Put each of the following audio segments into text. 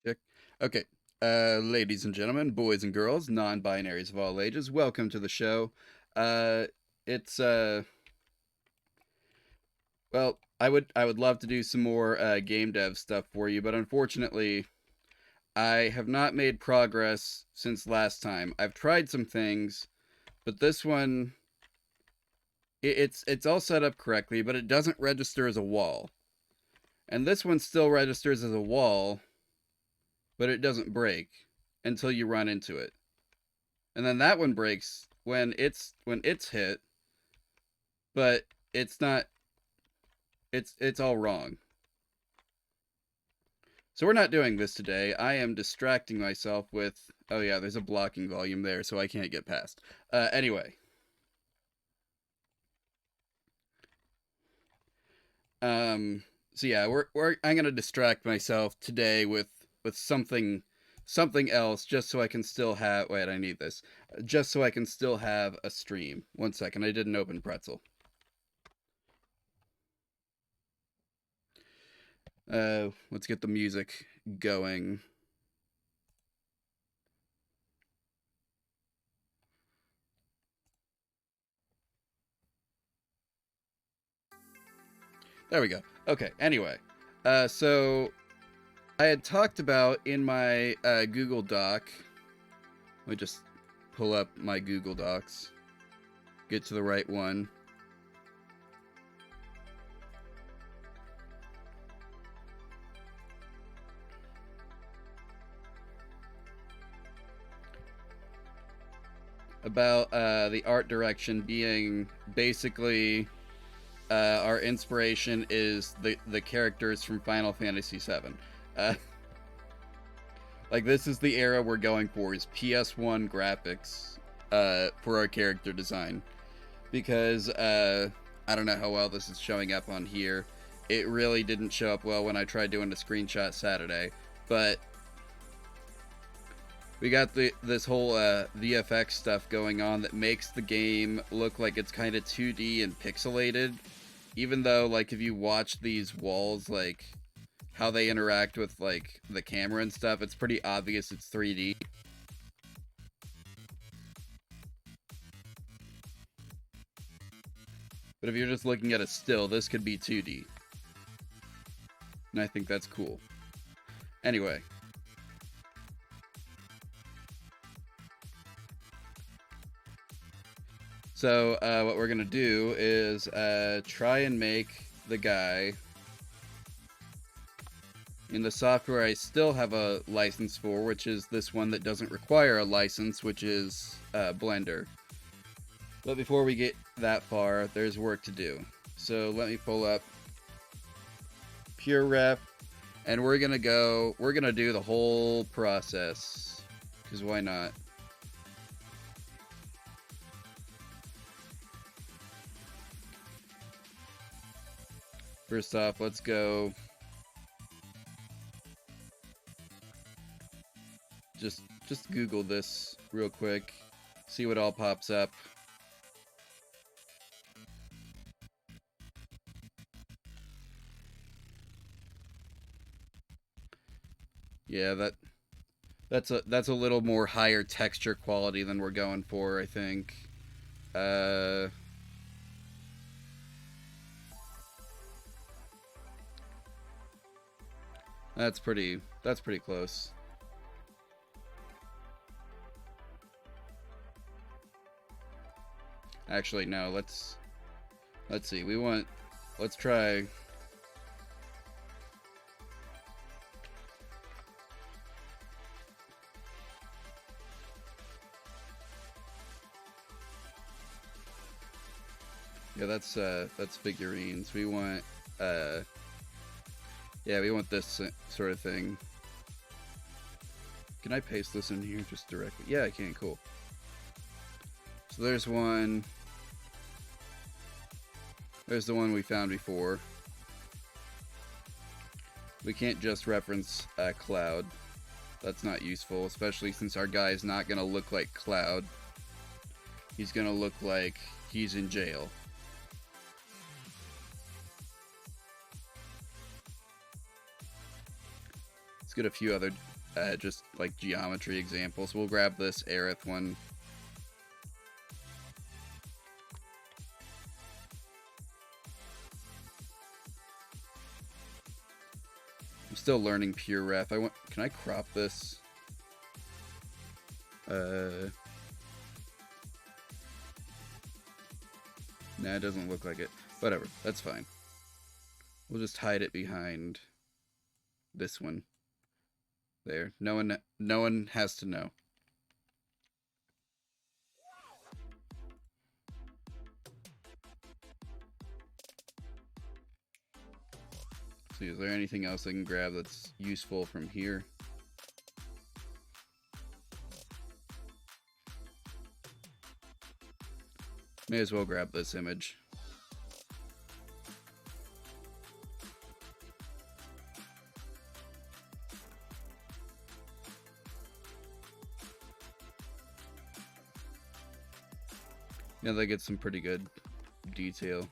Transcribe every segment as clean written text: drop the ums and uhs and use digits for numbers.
Check. Okay. Ladies and gentlemen, boys and girls, non-binaries of all ages, welcome to the show. Uh, it's well, I would love to do some more game dev stuff for you, but unfortunately, I have not made progress since last time. I've tried some things, but this one, it's all set up correctly, but it doesn't register as a wall. And this one still registers as a wall, but it doesn't break until you run into it. And then that one breaks when it's hit, but it's not it's all wrong. So we're not doing this today. I am distracting myself with, oh yeah, there's a blocking volume there, so I can't get past. Anyway. So yeah, I'm gonna distract myself today with something else just so I can still have, wait, I need this. Just so I can still have a stream. One second, I didn't open Pretzel. Let's get the music going. There we go. Okay, anyway. So I had talked about in my Google Doc. Let me just pull up my Google Docs. Get to the right one. about the art direction being basically our inspiration is the characters from Final Fantasy VII. Like, this is the era we're going for, is PS1 graphics for our character design. Because, I don't know how well this is showing up on here. It really didn't show up well when I tried doing a screenshot Saturday. But we got this whole VFX stuff going on that makes the game look like it's kind of 2D and pixelated. Even though, like, if you watch these walls, like, how they interact with, like, the camera and stuff, it's pretty obvious it's 3D. But if you're just looking at a still, this could be 2D. And I think that's cool. Anyway. So, what we're gonna do is try and make the guy in the software I still have a license for, which is this one that doesn't require a license, which is Blender. But before we get that far, there's work to do. So let me pull up Pure Ref, and we're gonna do the whole process, because why not? First off, let's go just Google this real quick, see what all pops up. Yeah, that's a little more higher texture quality than we're going for, I think. That's pretty close. Actually, no, let's see. Let's try. Yeah, that's figurines. We want yeah, we want this sort of thing. Can I paste this in here just directly? Yeah, I can. Cool. So there's one. There's the one we found before. We can't just reference Cloud. That's not useful, especially since our guy is not going to look like Cloud. He's going to look like he's in jail. Let's get a few other just like geometry examples. We'll grab this Aerith one. I'm still learning Pure Ref. Can I crop this? Nah, it doesn't look like it. Whatever, that's fine. We'll just hide it behind this one. There. No one has to know. See, is there anything else I can grab that's useful from here? May as well grab this image. Yeah, they get some pretty good detail.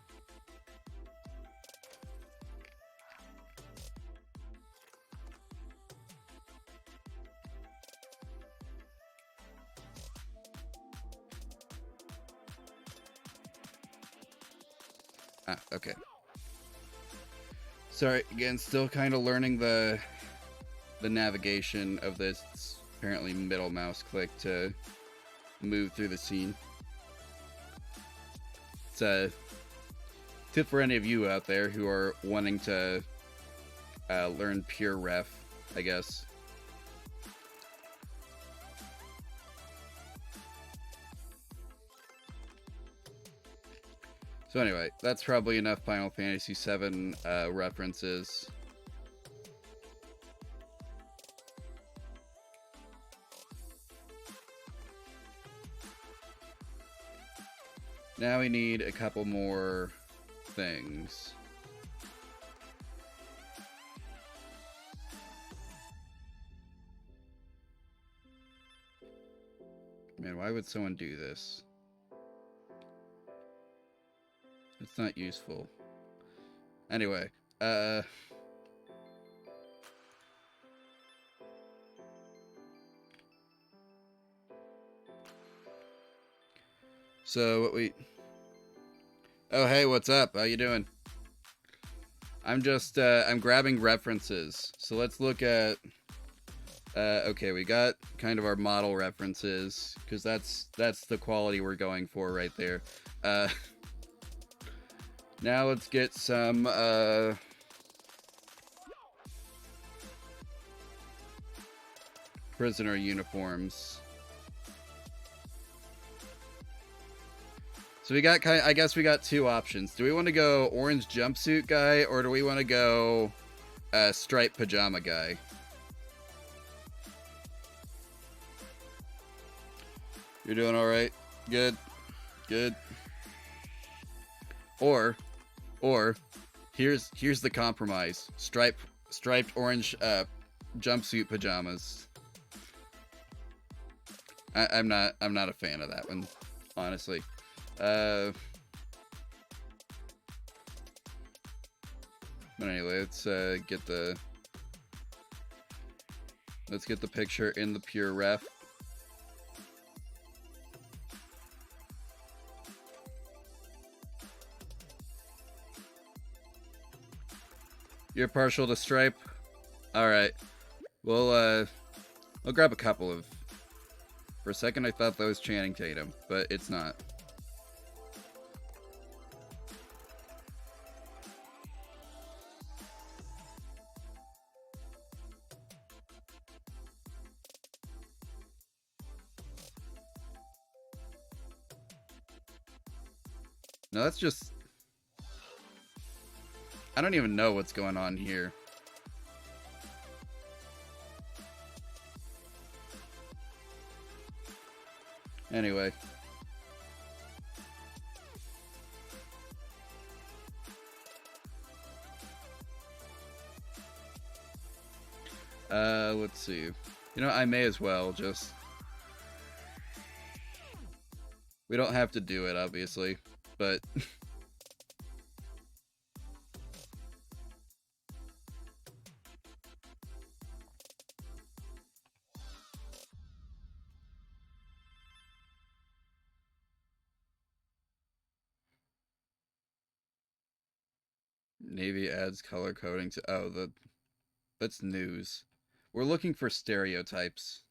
Ah, okay. Sorry, again, still kind of learning the navigation of this. It's apparently middle mouse click to move through the scene. It's a tip for any of you out there who are wanting to learn Pure Ref, I guess. So anyway, that's probably enough Final Fantasy VII references. Now we need a couple more things. Man, why would someone do this? It's not useful. Anyway, so what we... Oh, hey, what's up? How you doing? I'm just, I'm grabbing references. So let's look at... okay, we got kind of our model references, because that's the quality we're going for right there. Now let's get some, prisoner uniforms. So we got I guess we got two options. Do we want to go orange jumpsuit guy, or do we want to go striped pajama guy? You're doing all right. Good. Good. Or here's the compromise. Striped orange jumpsuit pajamas. I'm not a fan of that one, honestly. But anyway, let's get the picture in the pure ref. You're partial to stripe? Alright. Well, I'll grab a couple of... For a second I thought that was Channing Tatum, but it's not. No, that's just... I don't even know what's going on here. Anyway. Let's see. You know, I may as well just... We don't have to do it, obviously, but... Navy adds color coding to... Oh, that's news. We're looking for stereotypes.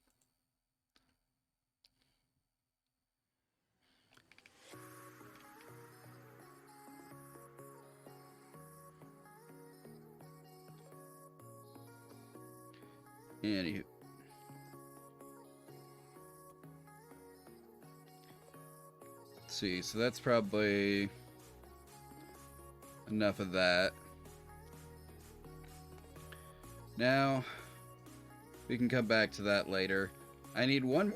Anywho. Let's see, so that's probably enough of that. Now, we can come back to that later. I need one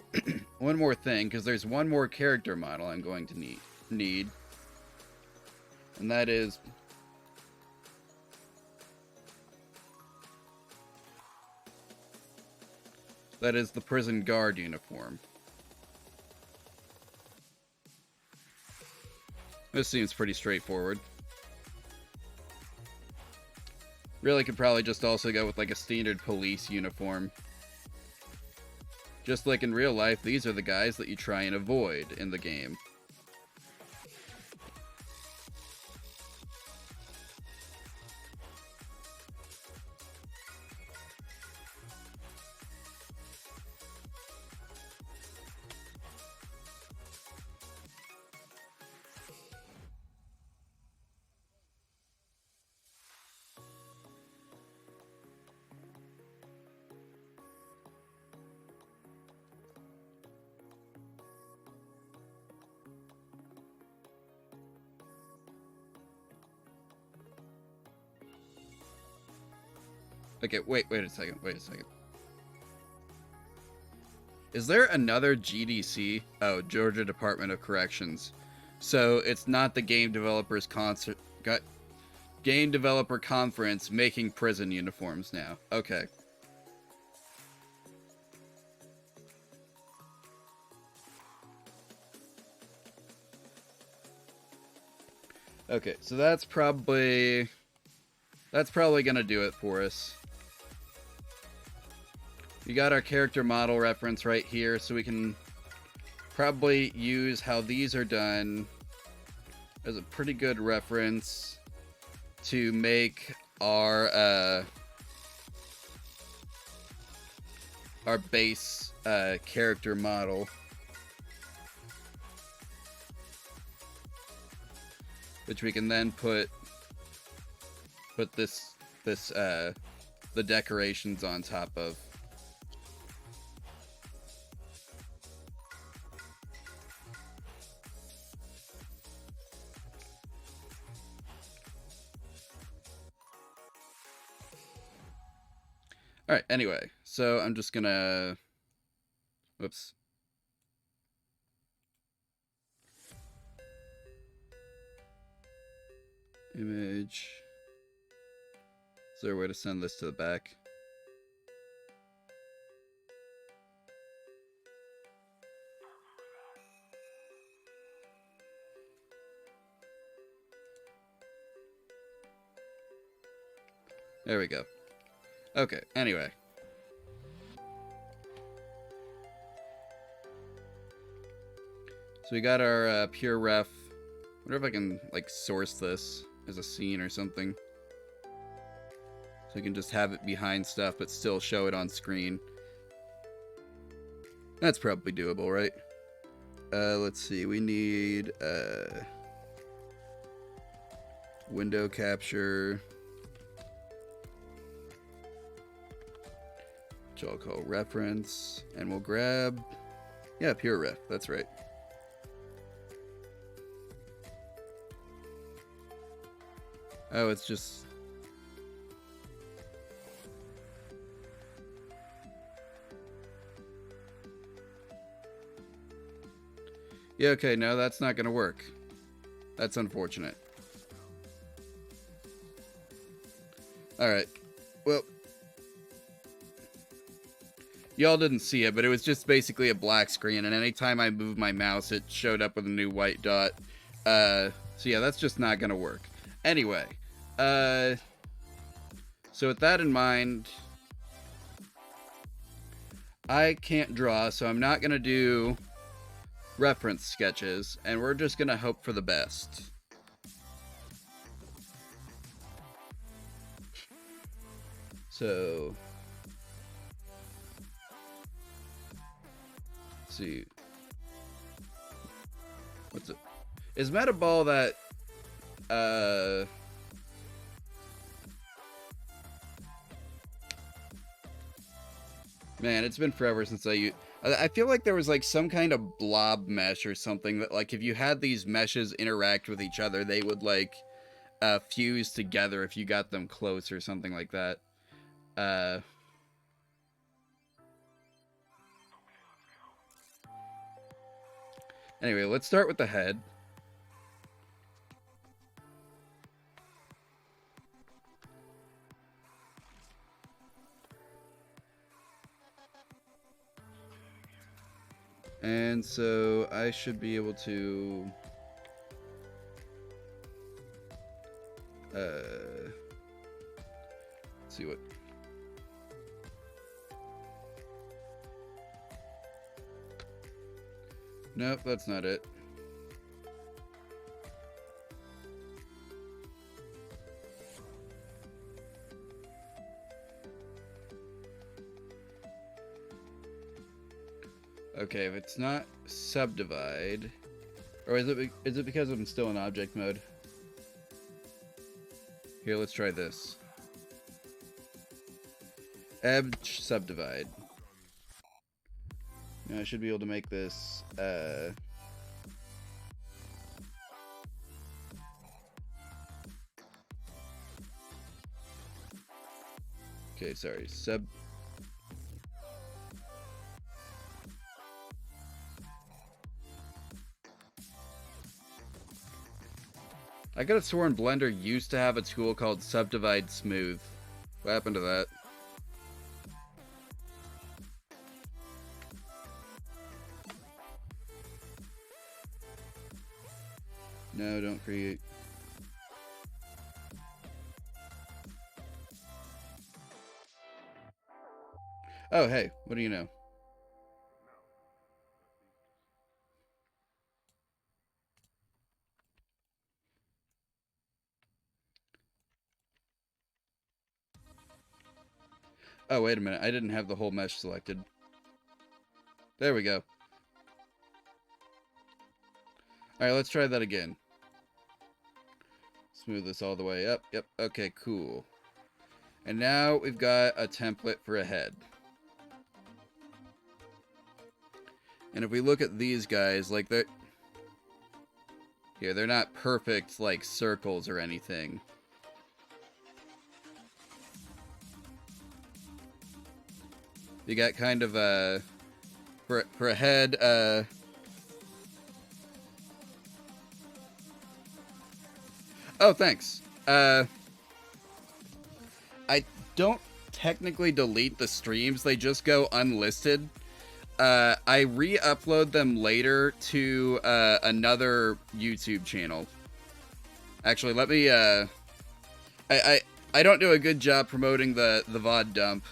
more thing, because there's one more character model I'm going to need. And that is... That is the prison guard uniform. This seems pretty straightforward. Really could probably just also go with like a standard police uniform. Just like in real life, these are the guys that you try and avoid in the game. Okay, wait a second. Is there another GDC? Oh, Georgia Department of Corrections. So it's not the Game Developers Game Developer Conference making prison uniforms now. Okay. Okay, so that's probably gonna do it for us. We got our character model reference right here, so we can probably use how these are done as a pretty good reference to make our base character model. Which we can then put the decorations on top of. All right, anyway, so I'm just gonna, whoops. Image. Is there a way to send this to the back? There we go. Okay, anyway. So we got our pure ref. I wonder if I can like source this as a scene or something. So we can just have it behind stuff but still show it on screen. That's probably doable, right? Let's see, we need window capture, which I'll call reference, and we'll grab, yeah, pure ref, that's right. Oh, it's just, yeah, okay, no, that's not gonna work. That's unfortunate. Alright, well, y'all didn't see it, but it was just basically a black screen, and anytime I moved my mouse, it showed up with a new white dot. So yeah, that's just not gonna work. Anyway, so with that in mind, I can't draw, so I'm not gonna do reference sketches, and we're just gonna hope for the best. So, let's see, what's it? Is Metaball that? Man, it's been forever since I feel like there was like some kind of blob mesh or something that like if you had these meshes interact with each other, they would like fuse together if you got them close or something like that. Anyway, let's start with the head. And so I should be able to let's see what. Nope, that's not it. Okay, if it's not subdivide, or is it because I'm still in object mode? Here, let's try this. Edge subdivide. Now I should be able to make this Okay, sorry. Sub. I could have sworn Blender used to have a tool called Subdivide Smooth. What happened to that? No, don't create. Oh, hey, what do you know? Oh, wait a minute. I didn't have the whole mesh selected. There we go. Alright, let's try that again. Smooth this all the way up. Yep, okay, cool. And now we've got a template for a head. And if we look at these guys, like they're... Here, they're not perfect, like, circles or anything. You got kind of a... For a head, Oh, thanks. I don't technically delete the streams. They just go unlisted. I re-upload them later to another YouTube channel. Actually, let me... I don't do a good job promoting the VOD dump.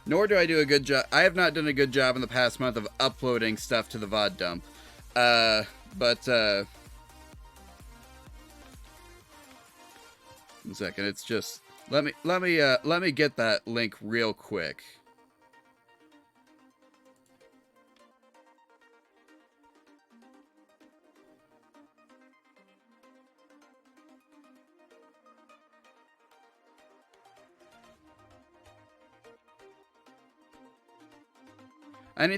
Nor do I do a good job... I have not done a good job in the past month of uploading stuff to the VOD dump. One second, it's just... Let me get that link real quick. I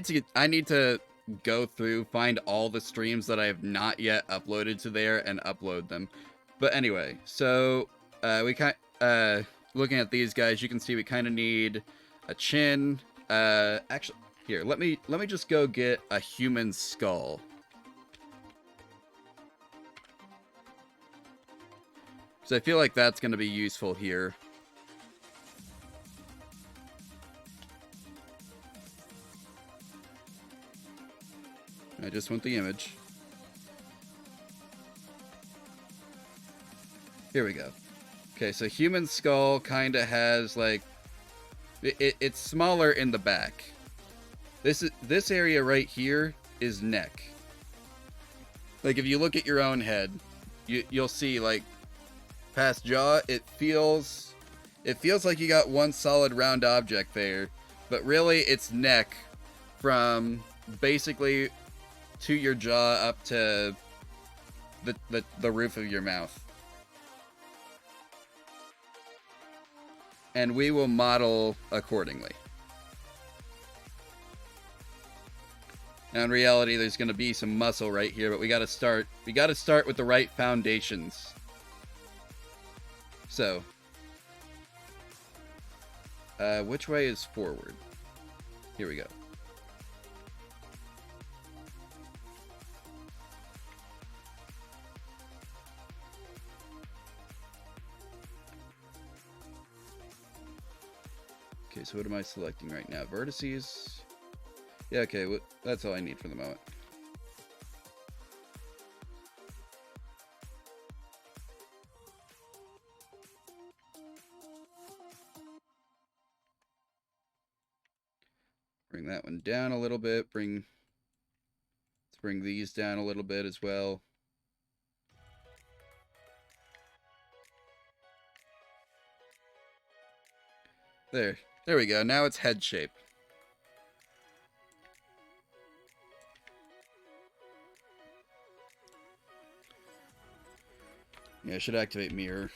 need to go through, find all the streams that I have not yet uploaded to there and upload them. But anyway, so looking at these guys, you can see we kind of need a chin. Actually, here, let me just go get a human skull. So I feel like that's going to be useful here. I just want the image. Here we go. Okay, so human skull kind of has like it's smaller in the back. This area right here is neck. Like if you look at your own head, you'll see like past jaw, it feels like you got one solid round object there, but really it's neck from basically to your jaw up to the roof of your mouth. And we will model accordingly. Now in reality there's going to be some muscle right here, but we got to start with the right foundations. So, which way is forward? Here we go. Okay, so what am I selecting right now? Vertices? Yeah, okay, that's all I need for the moment. Bring that one down a little bit. Let's bring these down a little bit as well. There we go. Now it's head shape. Yeah, I should activate mirror.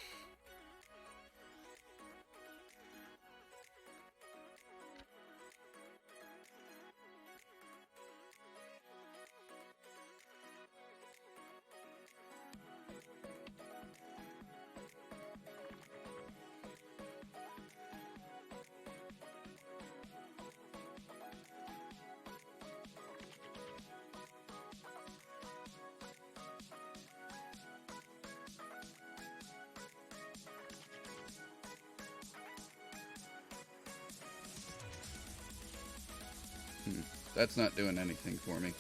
That's not doing anything for me.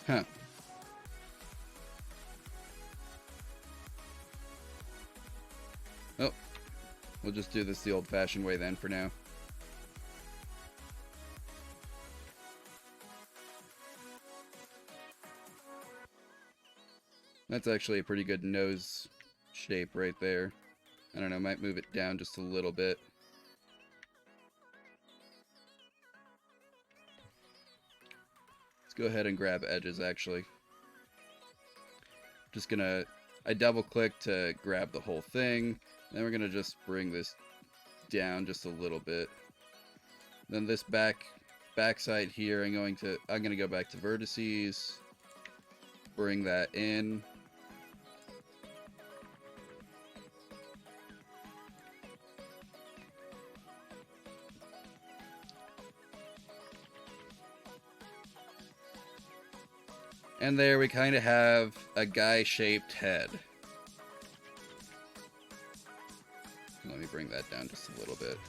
Huh. Oh, we'll just do this the old-fashioned way then for now. That's actually a pretty good nose shape right there. I don't know, might move it down just a little bit. Let's go ahead and grab edges, actually. Just gonna... I double-click to grab the whole thing. Then we're gonna just bring this down just a little bit. Then this backside here, I'm gonna go back to vertices. Bring that in. And there we kind of have a guy-shaped head. Let me bring that down just a little bit.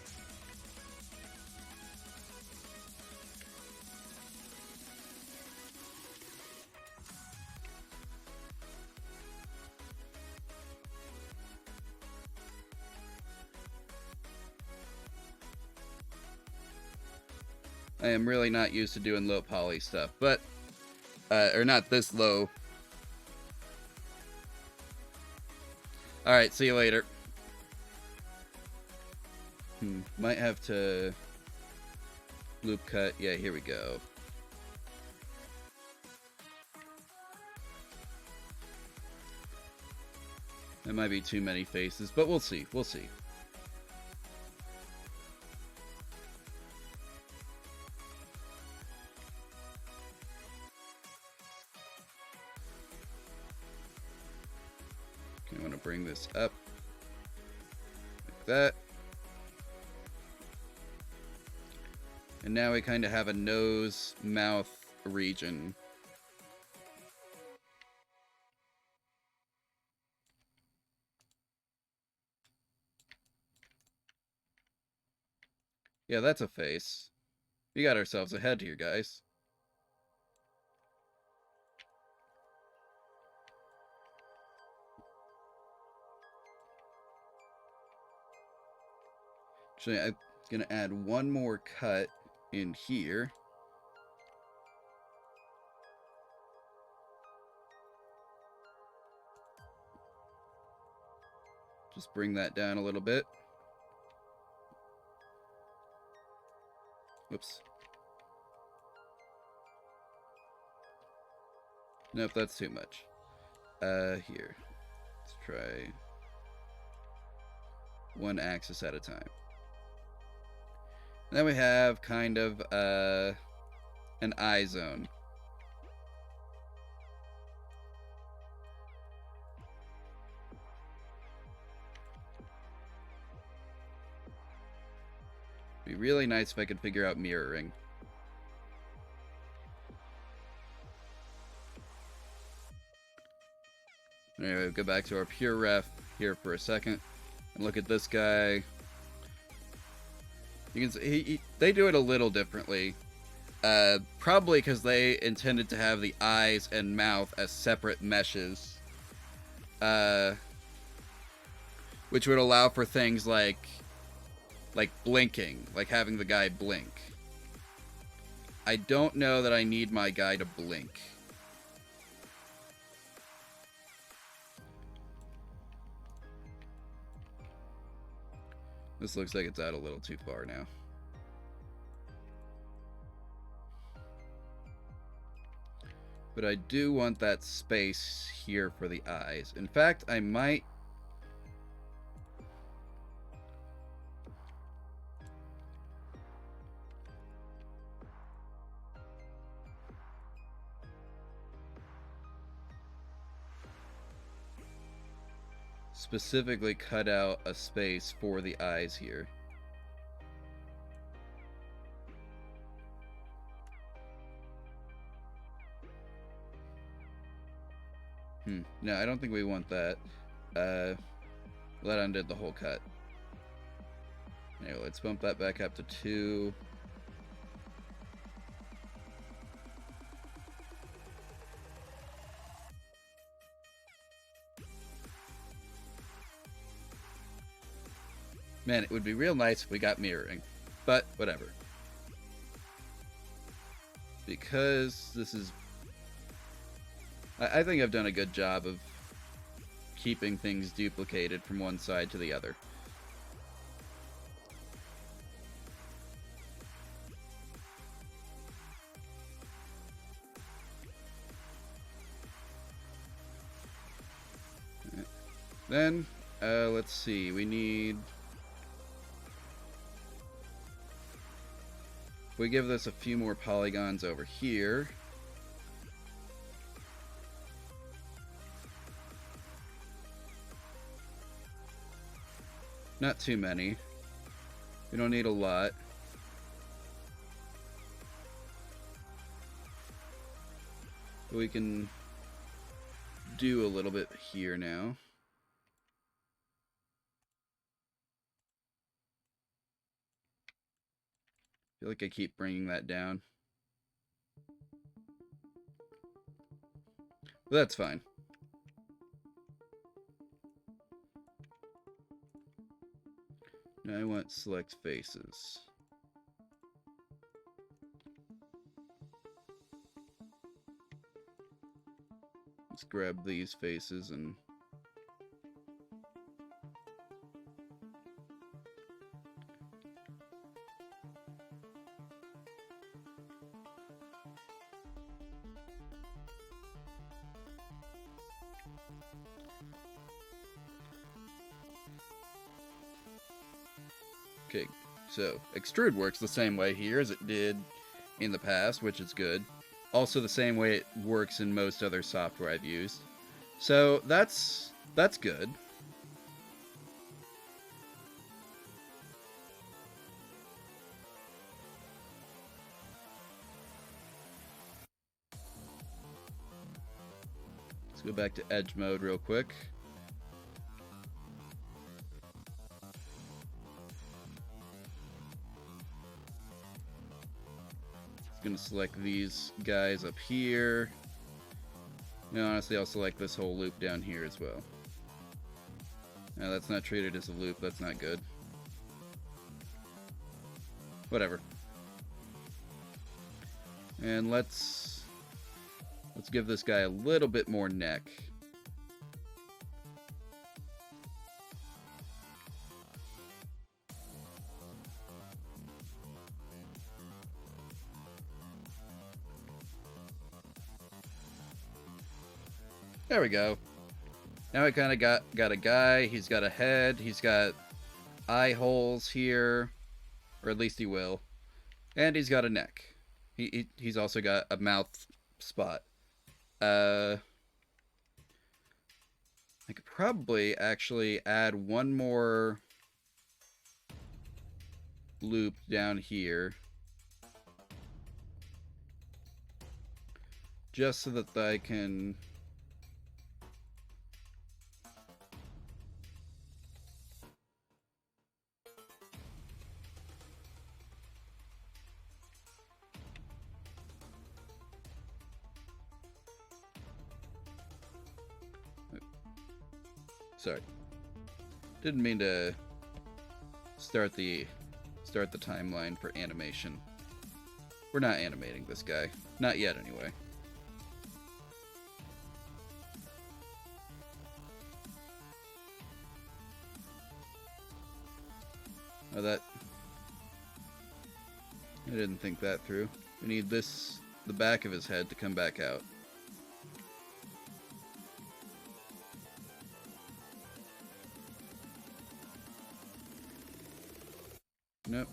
I am really not used to doing low poly stuff, but or not this low. Alright, see you later. Might have to loop cut. Yeah, here we go. That might be too many faces, but we'll see. We'll see. I want to bring this up like that. And now we kind of have a nose, mouth region. Yeah, that's a face. We got ourselves a head here, guys. Actually, I'm gonna add one more cut in here. Just bring that down a little bit. Whoops. Nope, that's too much. Here. Let's try one axis at a time. Then we have kind of an eye zone. Be really nice if I could figure out mirroring. Anyway, go back to our pure ref here for a second and look at this guy. You can see they do it a little differently. Probably because they intended to have the eyes and mouth as separate meshes. Which would allow for things like blinking, like having the guy blink. I don't know that I need my guy to blink. This looks like it's out a little too far now. But I do want that space here for the eyes. In fact, I might... specifically cut out a space for the eyes here. No, I don't think we want that. That undid the whole cut. Anyway, let's bump that back up to 2. Man, it would be real nice if we got mirroring, but whatever. Because this is... I think I've done a good job of keeping things duplicated from one side to the other. Then, let's see, we need... We give this a few more polygons over here. Not too many. We don't need a lot. We can do a little bit here now. I feel like I keep bringing that down. But that's fine. Now I want select faces. Let's grab these faces and... Okay, so extrude works the same way here as it did in the past, which is good. Also the same way it works in most other software I've used. So that's good. Let's go back to edge mode real quick. Gonna select these guys up here. No, honestly, I'll select this whole loop down here as well. No, that's not treated as a loop. That's not good. Whatever. And let's give this guy a little bit more neck. There we go. Now I kind of got a guy. He's got a head. He's got eye holes here, or at least he will. And he's got a neck. He's also got a mouth spot. I could probably actually add one more loop down here, just so that I can... Sorry. Didn't mean to start the timeline for animation. We're not animating this guy. Not yet, anyway. Oh, that... I didn't think that through. We need this, the back of his head, to come back out. Nope.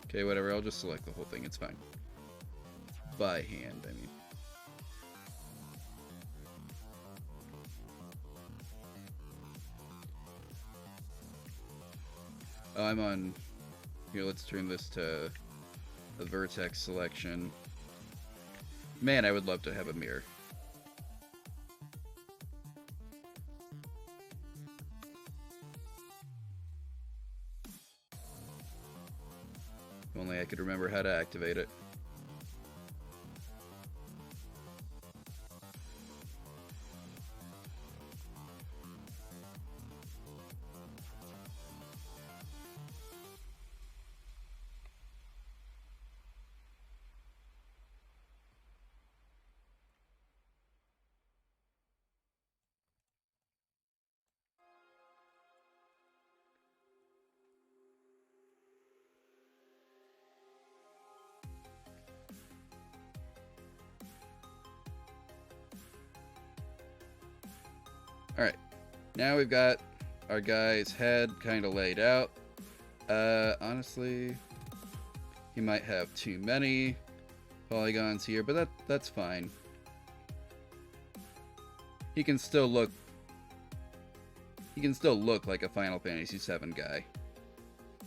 Okay, whatever. I'll just select the whole thing. It's fine. By hand, I mean. Oh, I'm on Here, let's turn this to the vertex selection. Man, I would love to have a mirror. If only I could remember how to activate it. Alright, now we've got our guy's head kind of laid out. Honestly, he might have too many polygons here, but that's fine. He can still look like a Final Fantasy VII guy.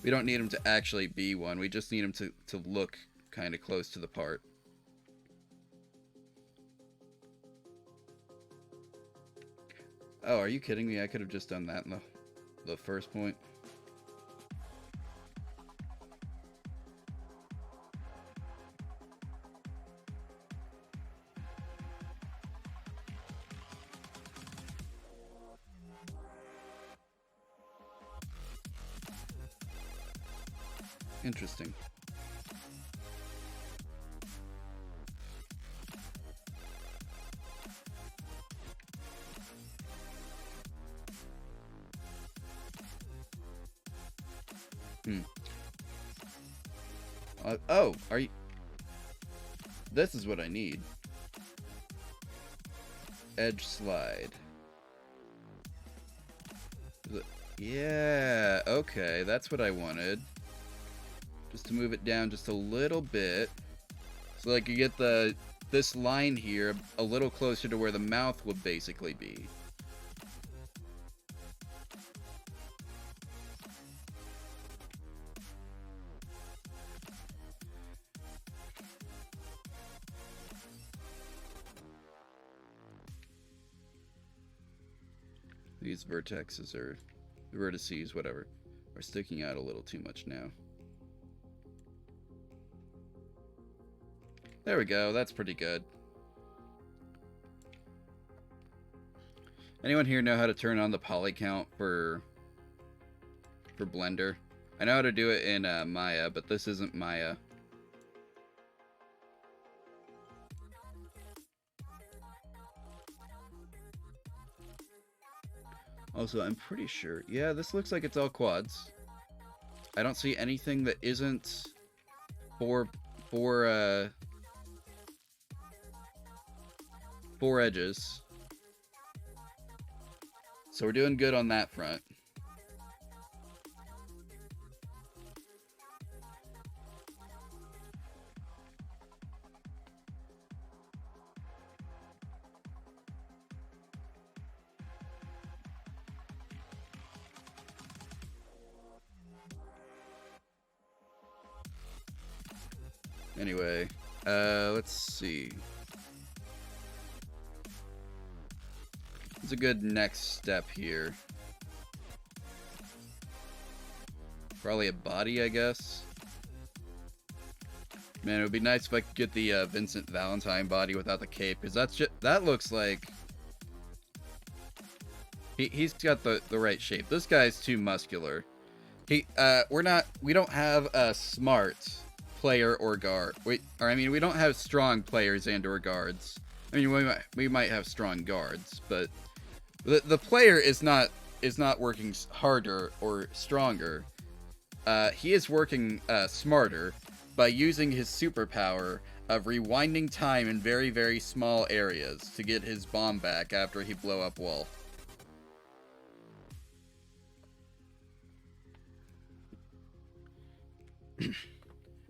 We don't need him to actually be one, we just need him to look kind of close to the part. Oh, are you kidding me? I could have just done that in the first point. Interesting. Oh, are you... This is what I need. Edge slide. Yeah, okay, that's what I wanted. Just to move it down just a little bit. So like you get this line here a little closer to where the mouth would basically be. These vertices or vertices, whatever, are sticking out a little too much now. There we go, that's pretty good. Anyone here know how to turn on the poly count for Blender? I know how to do it in Maya, but this isn't Maya. Also, I'm pretty sure... Yeah, this looks like it's all quads. I don't see anything that isn't four edges. So we're doing good on that front. Anyway, let's see. It's a good next step here. Probably a body, I guess. Man, it would be nice if I could get the Vincent Valentine body without the cape, because that looks like he's got the right shape. This guy's too muscular. We don't have a smart player or guard. We don't have strong players and or guards. I mean, we might have strong guards, but the player is not working harder or stronger. He is working smarter by using his superpower of rewinding time in very, very small areas to get his bomb back after he blow up wall.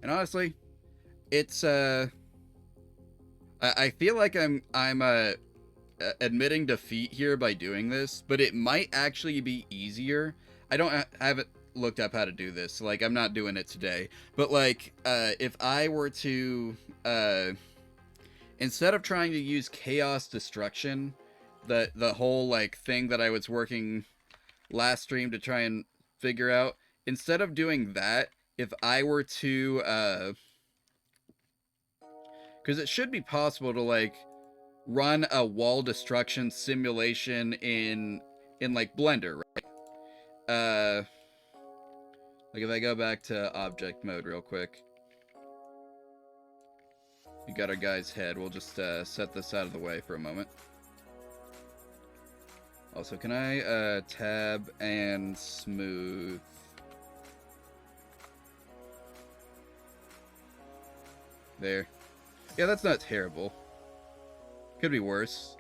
And honestly, it's I feel like I'm admitting defeat here by doing this, but it might actually be easier. I don't have it. looked up how to do this. Like, I'm not doing it today. But, like, if I were to, instead of trying to use chaos destruction, the whole, like, thing that I was working last stream to try and figure out, instead of doing that, if I were to, because it should be possible to, like, run a wall destruction simulation in like Blender, right? Like if I go back to object mode real quick, we got our guy's head. We'll just set this out of the way for a moment. Also, can I tab and smooth? There. Yeah, that's not terrible. Could be worse.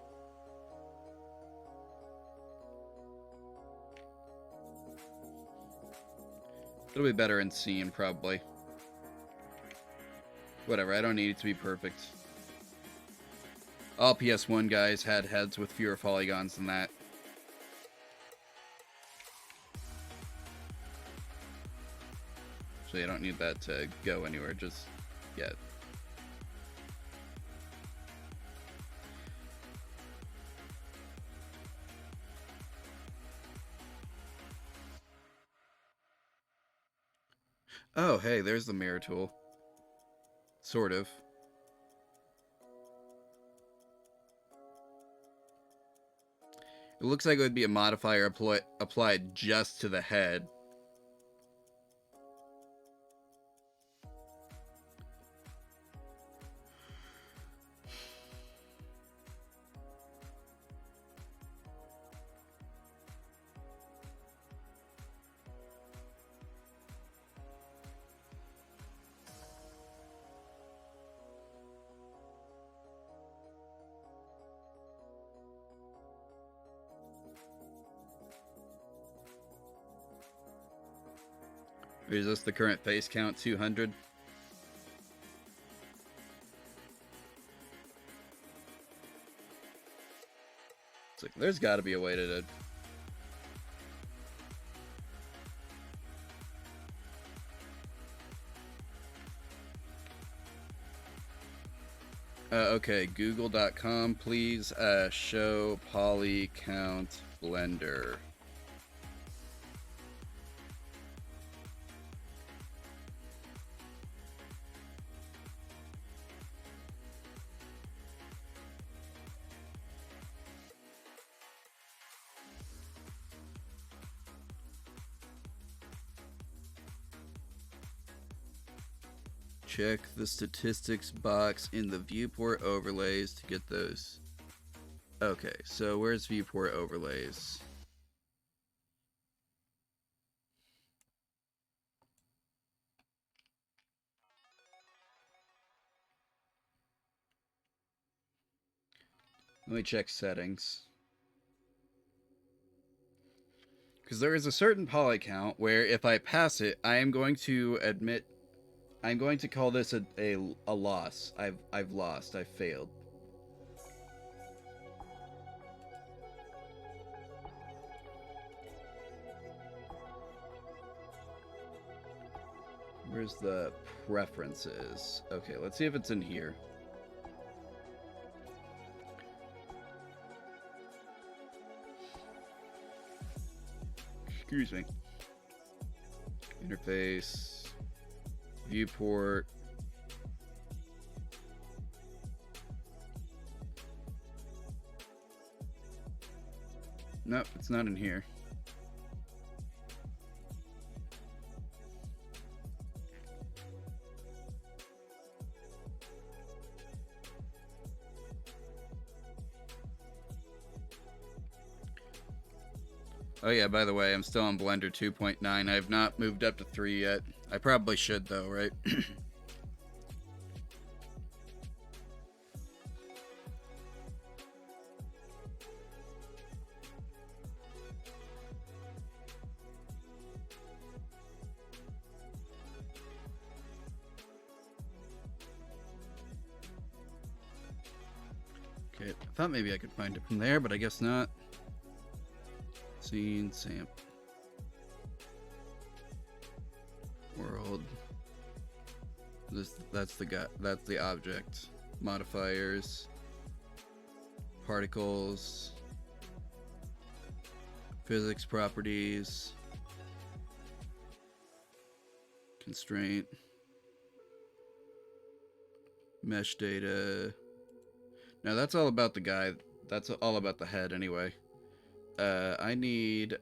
It'll be better in scene, probably. Whatever, I don't need it to be perfect. All PS1 guys had heads with fewer polygons than that. So you don't need that to go anywhere just yet. Oh, hey, there's the mirror tool. Sort of. It looks like it would be a modifier applied just to the head. Is this the current face count, 200? It's like, there's got to be a way to... okay, google.com, please show poly count Blender. Check the statistics box in the viewport overlays to get those. Okay, so where's viewport overlays? Let me check settings. Because there is a certain poly count where if I pass it, I am going to admit, I'm going to call this a loss. I've lost. I've failed. Where's the preferences? Okay, let's see if it's in here. Excuse me. Interface. Viewport. Nope, it's not in here. Oh yeah, by the way, I'm still on Blender 2.9. I have not moved up to 3 yet. I probably should though, right? Okay, I thought maybe I could find it from there, but I guess not. Scene sample. That's the guy. That's the object. Modifiers. Particles. Physics properties. Constraint. Mesh data. Now that's all about the guy. That's all about the head anyway. I need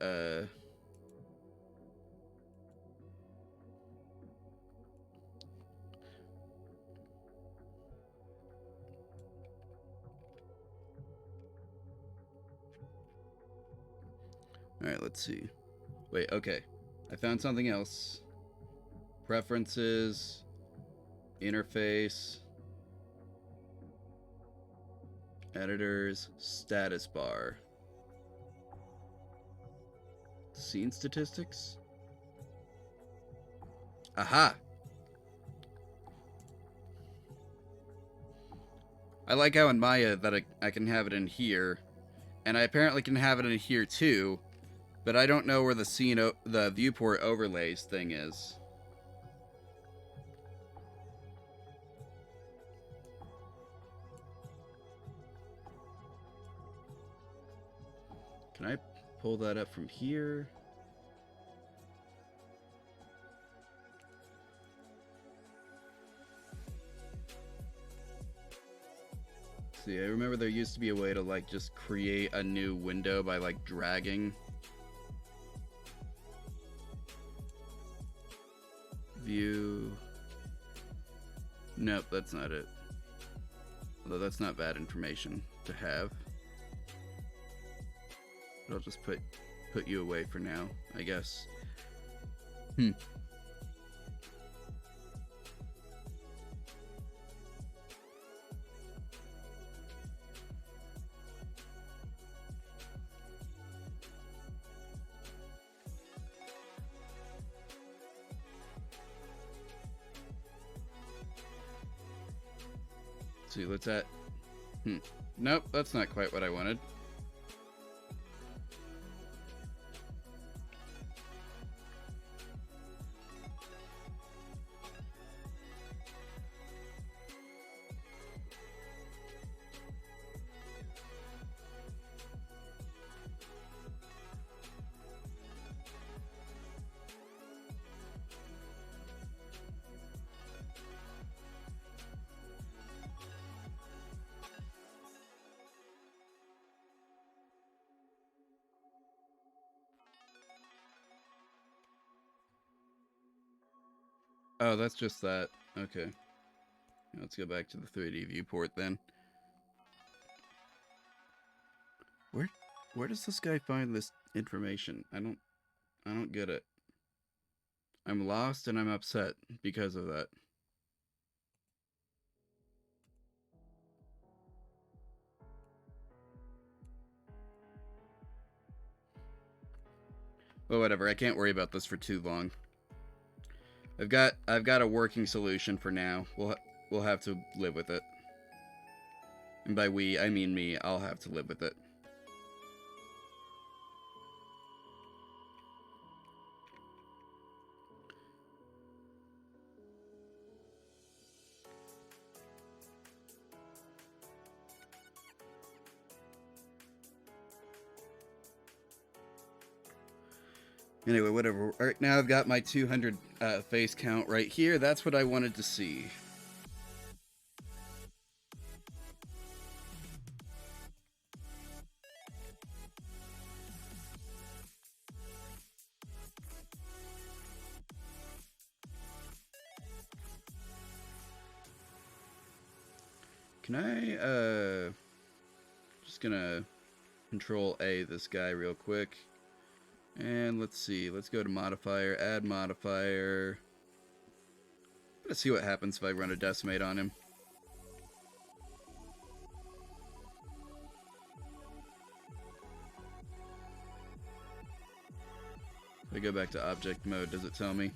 Alright, let's see. Wait, okay. I found something else. Preferences. Interface. Editors. Status bar. Scene statistics? Aha! I like how in Maya that I can have it in here. And I apparently can have it in here too. But I don't know where the the viewport overlays thing is. Can I pull that up from here? See, I remember there used to be a way to like just create a new window by like dragging. View. Nope, that's not it. Although that's not bad information to have. But I'll just put you away for now, I guess. See, let's at. Nope, that's not quite what I wanted. Oh, that's just that. Okay. Let's go back to the 3D viewport then. Where does this guy find this information? I don't get it. I'm lost and I'm upset because of that. Well, whatever. I can't worry about this for too long. I've got a working solution for now. We'll have to live with it. And by we, I mean me. I'll have to live with it. Anyway, whatever. Right now I've got my 200 face count right here. That's what I wanted to see. Can I, just gonna Control A this guy real quick. And let's see, let's go to modifier, add modifier. Let's see what happens if I run a decimate on him. If I go back to object mode, does it tell me?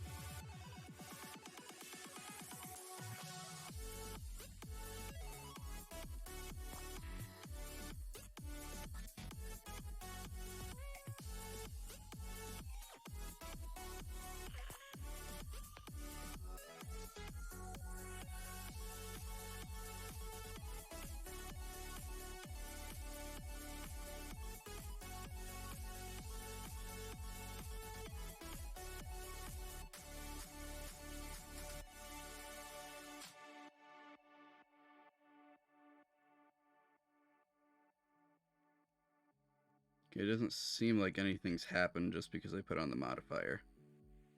Okay, it doesn't seem like anything's happened just because I put on the modifier.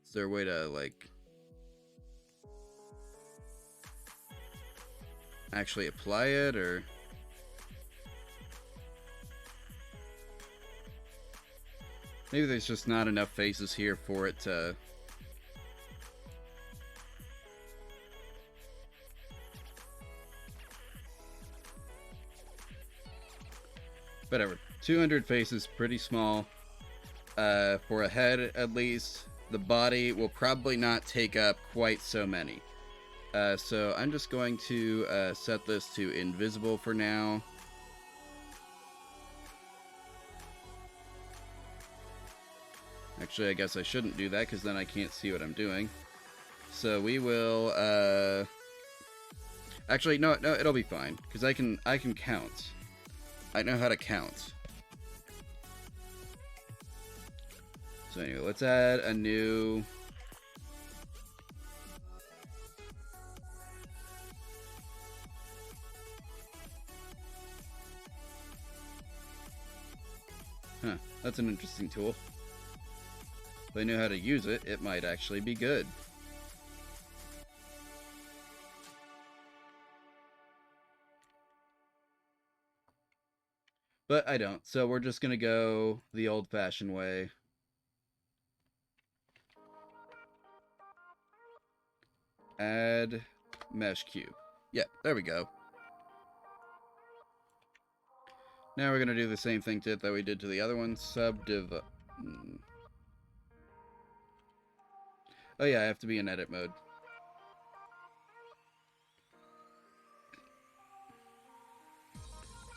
Is there a way to, like, actually apply it, or... Maybe there's just not enough faces here for it to... Whatever. 200 faces, pretty small. For a head, at least. The body will probably not take up quite so many. So I'm just going to set this to invisible for now. Actually, I guess I shouldn't do that, because then I can't see what I'm doing. So we will, Actually, no, it'll be fine, because I can count. I know how to count. So anyway, let's add a new... Huh, that's an interesting tool. If I know how to use it, it might actually be good. But I don't, so we're just gonna go the old-fashioned way. Add mesh cube. Yeah, there we go. Now we're gonna do the same thing to it that we did to the other one. Subdivide. Oh yeah, I have to be in edit mode.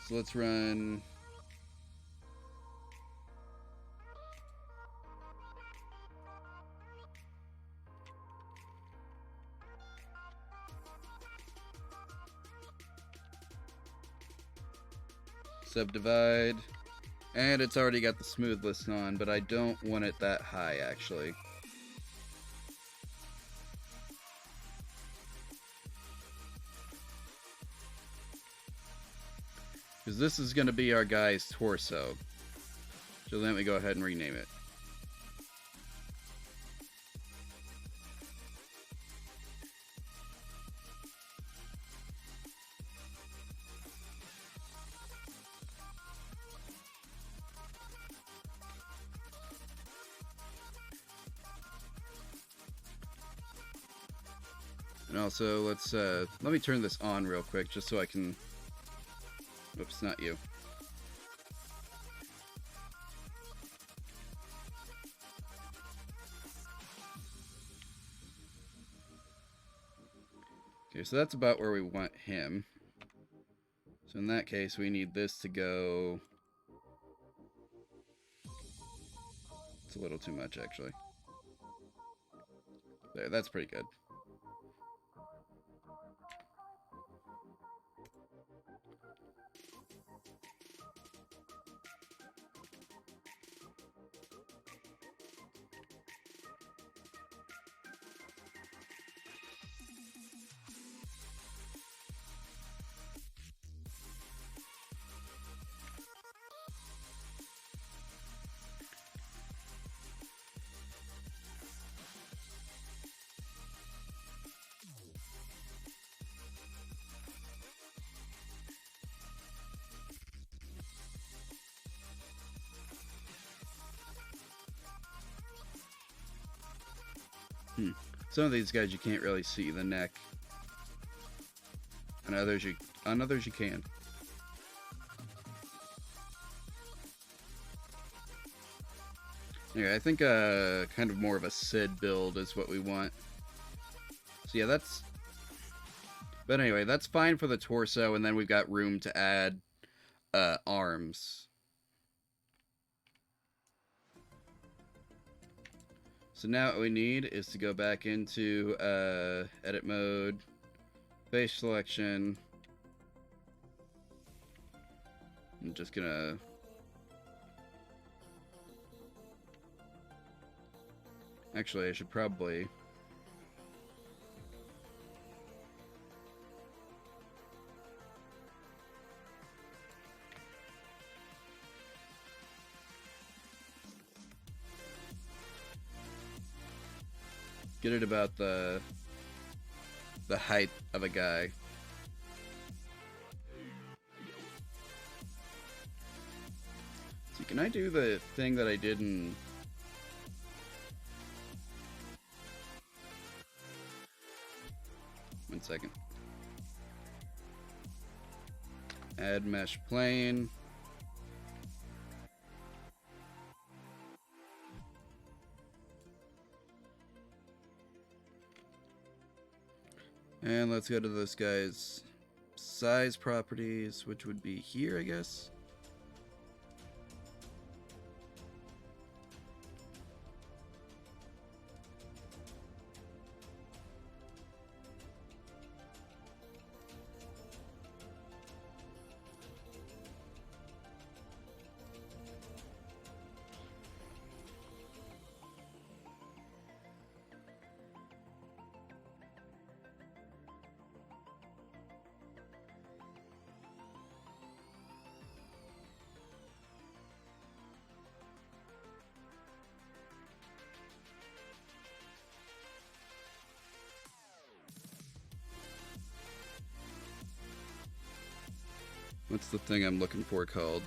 So let's run... Subdivide. And it's already got the smoothness on, but I don't want it that high, actually. Because this is going to be our guy's torso. So let me go ahead and rename it. And also, let's, let me turn this on real quick, just so I can... Oops, not you. Okay, so that's about where we want him. So in that case, we need this to go... It's a little too much, actually. There, that's pretty good. Some of these guys you can't really see the neck. On others you can. Anyway, I think kind of more of a Sid build is what we want. So yeah, that's... But anyway, that's fine for the torso, and then we've got room to add arms. So now what we need is to go back into edit mode, face selection. I'm just gonna... Actually, I should probably... Get it about the height of a guy. So can I do the thing that I did in... One second. Add mesh plane. And let's go to this guy's size properties, which would be here, I guess. What's the thing I'm looking for called?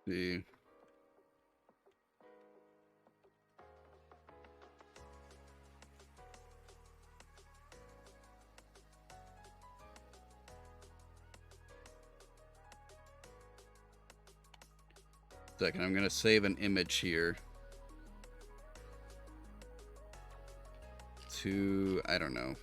See. Second, I'm gonna save an image here to, I don't know.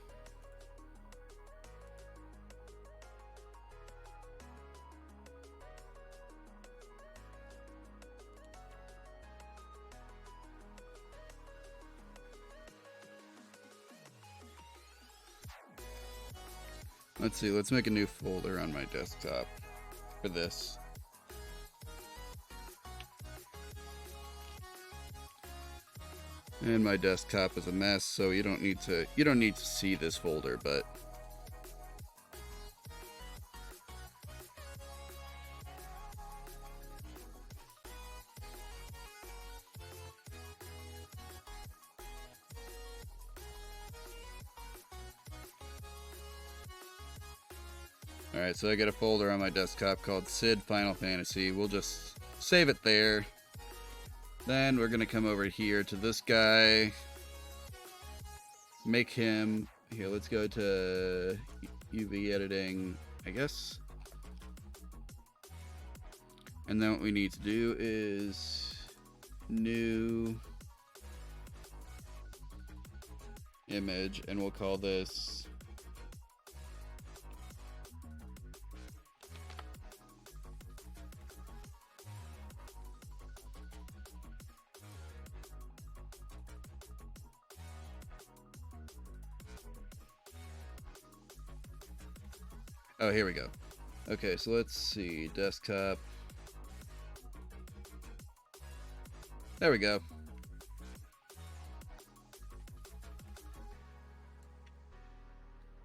Let's see, let's make a new folder on my desktop for this. And my desktop is a mess, so you don't need to see this folder, but alright, so I got a folder on my desktop called Sid Final Fantasy. We'll just save it there. Then we're gonna come over here to this guy. Make him... Here, let's go to UV editing, I guess. And then what we need to do is... New... image, and we'll call this... Oh, here we go. Okay, so let's see. Desktop. There we go.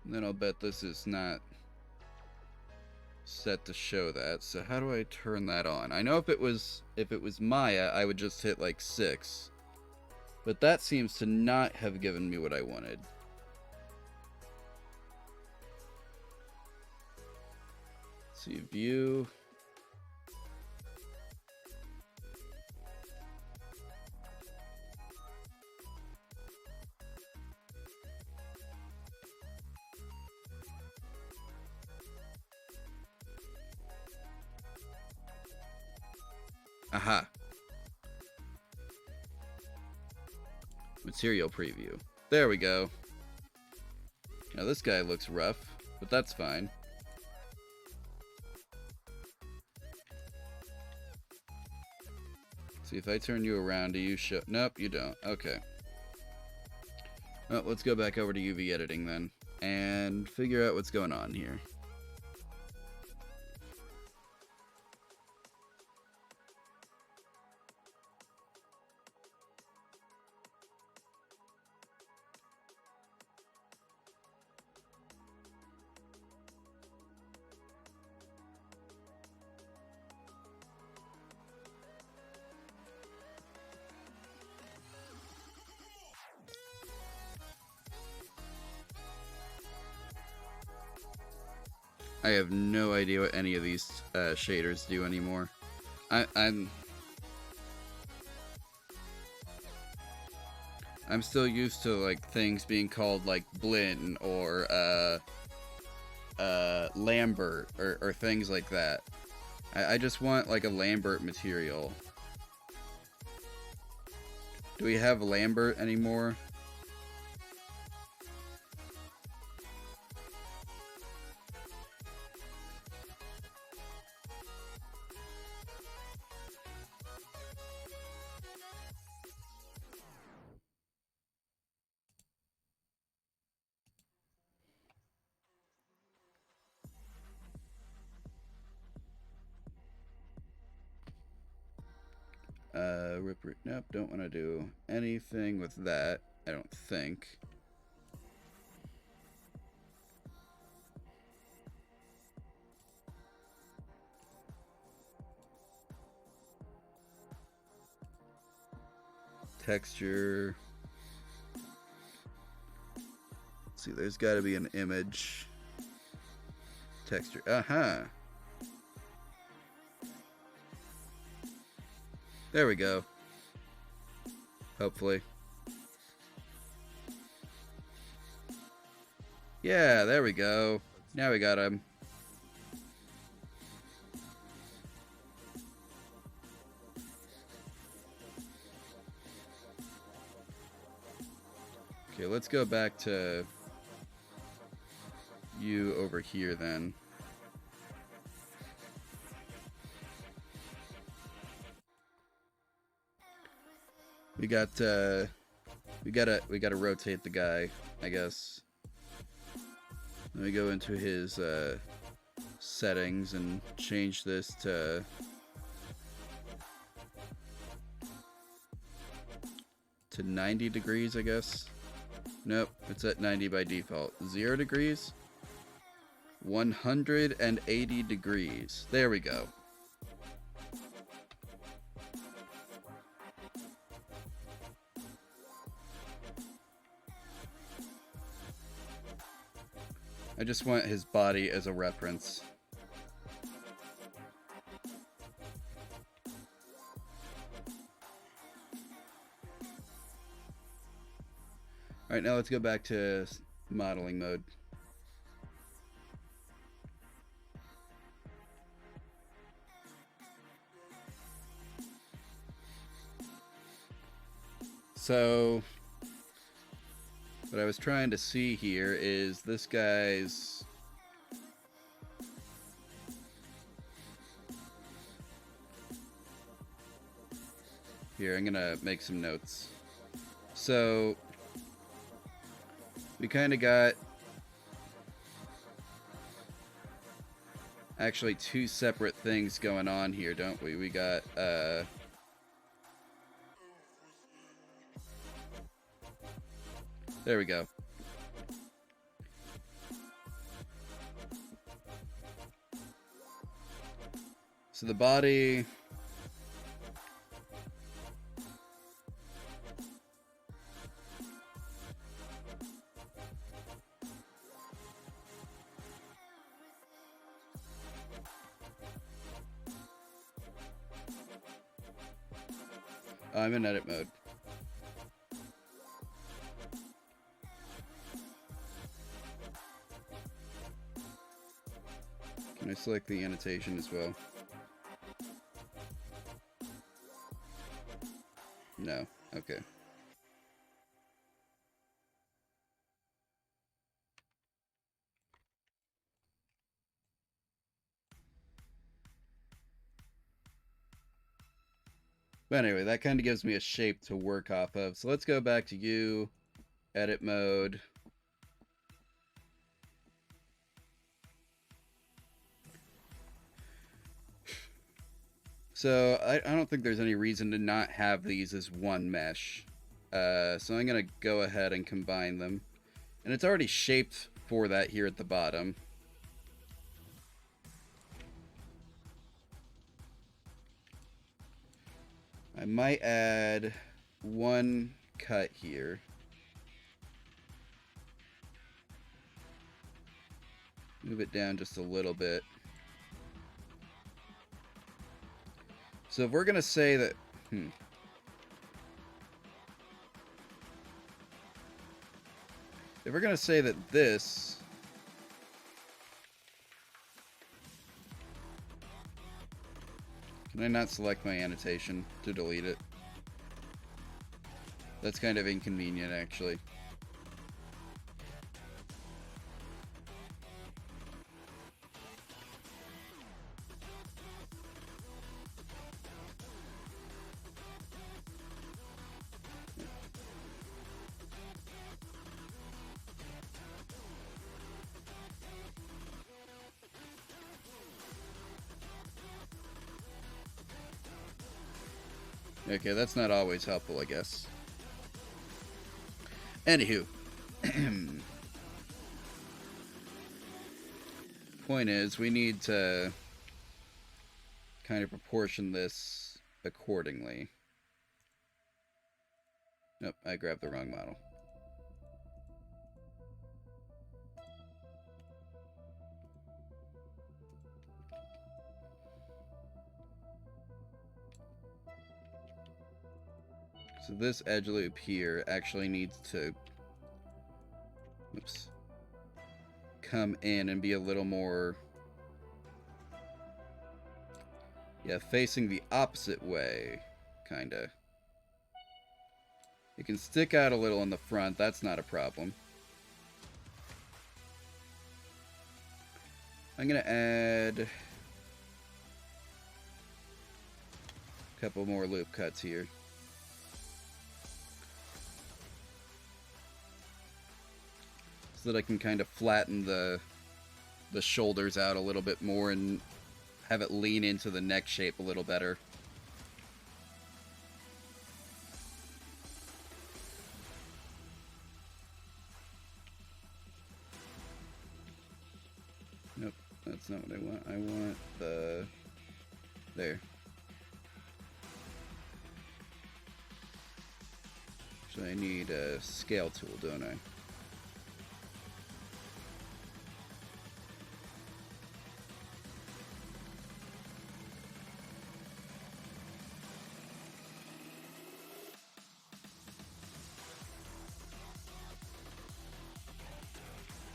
And then I'll bet this is not set to show that. So how do I turn that on? I know if it was Maya, I would just hit like 6. But that seems to not have given me what I wanted. See, view. Aha. Material preview. There we go. Now this guy looks rough, but that's fine. See, if I turn you around, do you show? Nope, you don't. Okay. Well, let's go back over to UV editing then and figure out what's going on here. I have no idea what any of these shaders do anymore. I'm still used to like things being called like Blinn or Lambert or things like that. I just want like a Lambert material. Do we have Lambert anymore? Nope, don't want to do anything with that, I don't think. Texture. Let's see, there's got to be an image. Texture. Uh-huh. There we go. Hopefully. Yeah, there we go. Now we got him. Okay, let's go back to you over here then. We gotta rotate the guy, I guess. Let me go into his settings and change this to to 90 degrees, I guess. Nope, it's at 90 by default. 0 degrees? 180 degrees. There we go. I just want his body as a reference. Alright, now let's go back to modeling mode. So, what I was trying to see here is this guy's... Here, I'm gonna make some notes. So, we kind of got actually two separate things going on here, don't we? We got, there we go. So the body... I'm in edit mode. Can I select the annotation as well? No. Okay. But anyway, that kind of gives me a shape to work off of. So let's go back to you, edit mode. So I don't think there's any reason to not have these as one mesh. So I'm going to go ahead and combine them. And it's already shaped for that here at the bottom. I might add one cut here. Move it down just a little bit. So if we're going to say that... If we're going to say that this... Can I not select my annotation to delete it? That's kind of inconvenient, actually. Okay, that's not always helpful, I guess. Anywho. Point is, we need to kind of proportion this accordingly. Nope, I grabbed the wrong model. So this edge loop here actually needs to, oops, come in and be a little more, yeah, facing the opposite way, kinda. It can stick out a little in the front, that's not a problem. I'm gonna add a couple more loop cuts here. So that I can kind of flatten the shoulders out a little bit more and have it lean into the neck shape a little better. Nope, that's not what I want. I want the... there. So I need a scale tool, don't I?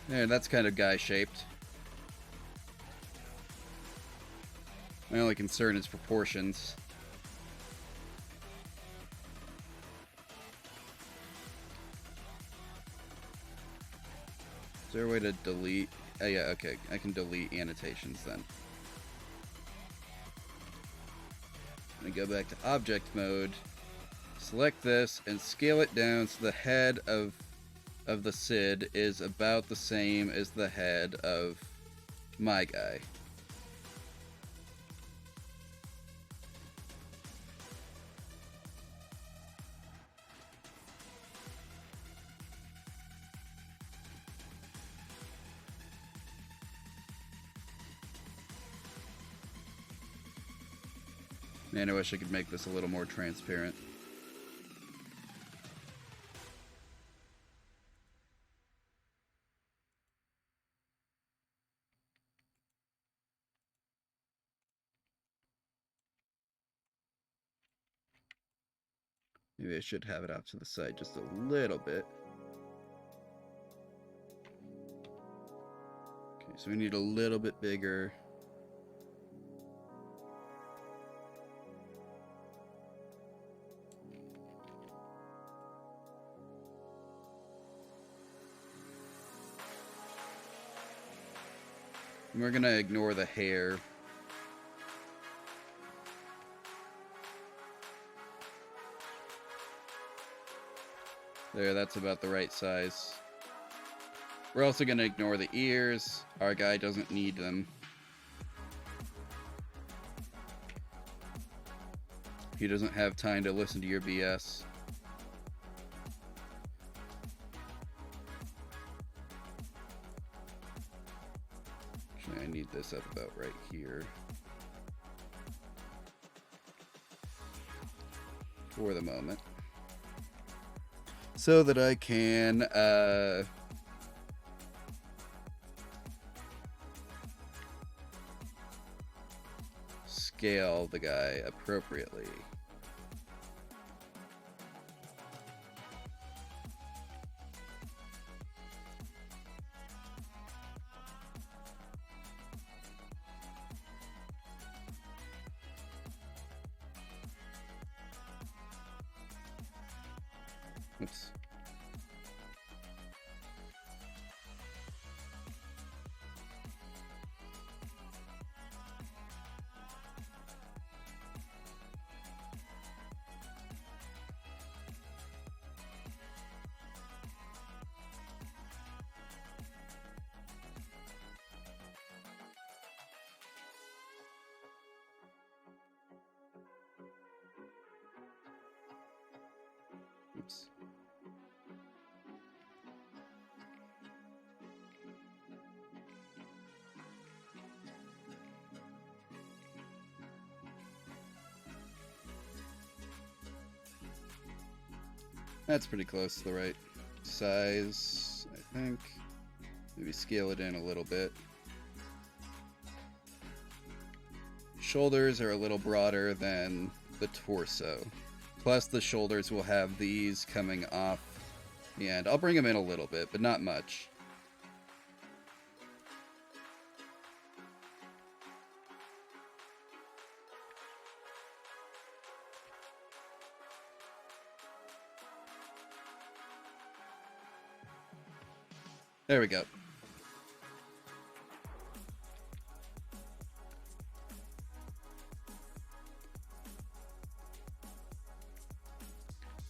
There, that's kind of guy-shaped. My only concern is proportions. Is there a way to delete? Oh yeah, okay. I can delete annotations then. I'm gonna go back to object mode, select this, and scale it down so the head of the SID is about the same as the head of my guy. Man, I wish I could make this a little more transparent. Maybe I should have it out to the side just a little bit. Okay, so we need a little bit bigger. And we're gonna ignore the hair. There, that's about the right size. We're also going to ignore the ears. Our guy doesn't need them. He doesn't have time to listen to your BS. Actually, I need this up about right here. For the moment. So that I can, scale the guy appropriately. Oops. Oops. That's pretty close to the right size, I think. Maybe scale it in a little bit. Shoulders are a little broader than the torso. Plus the shoulders will have these coming off the end. I'll bring them in a little bit, but not much. There we go.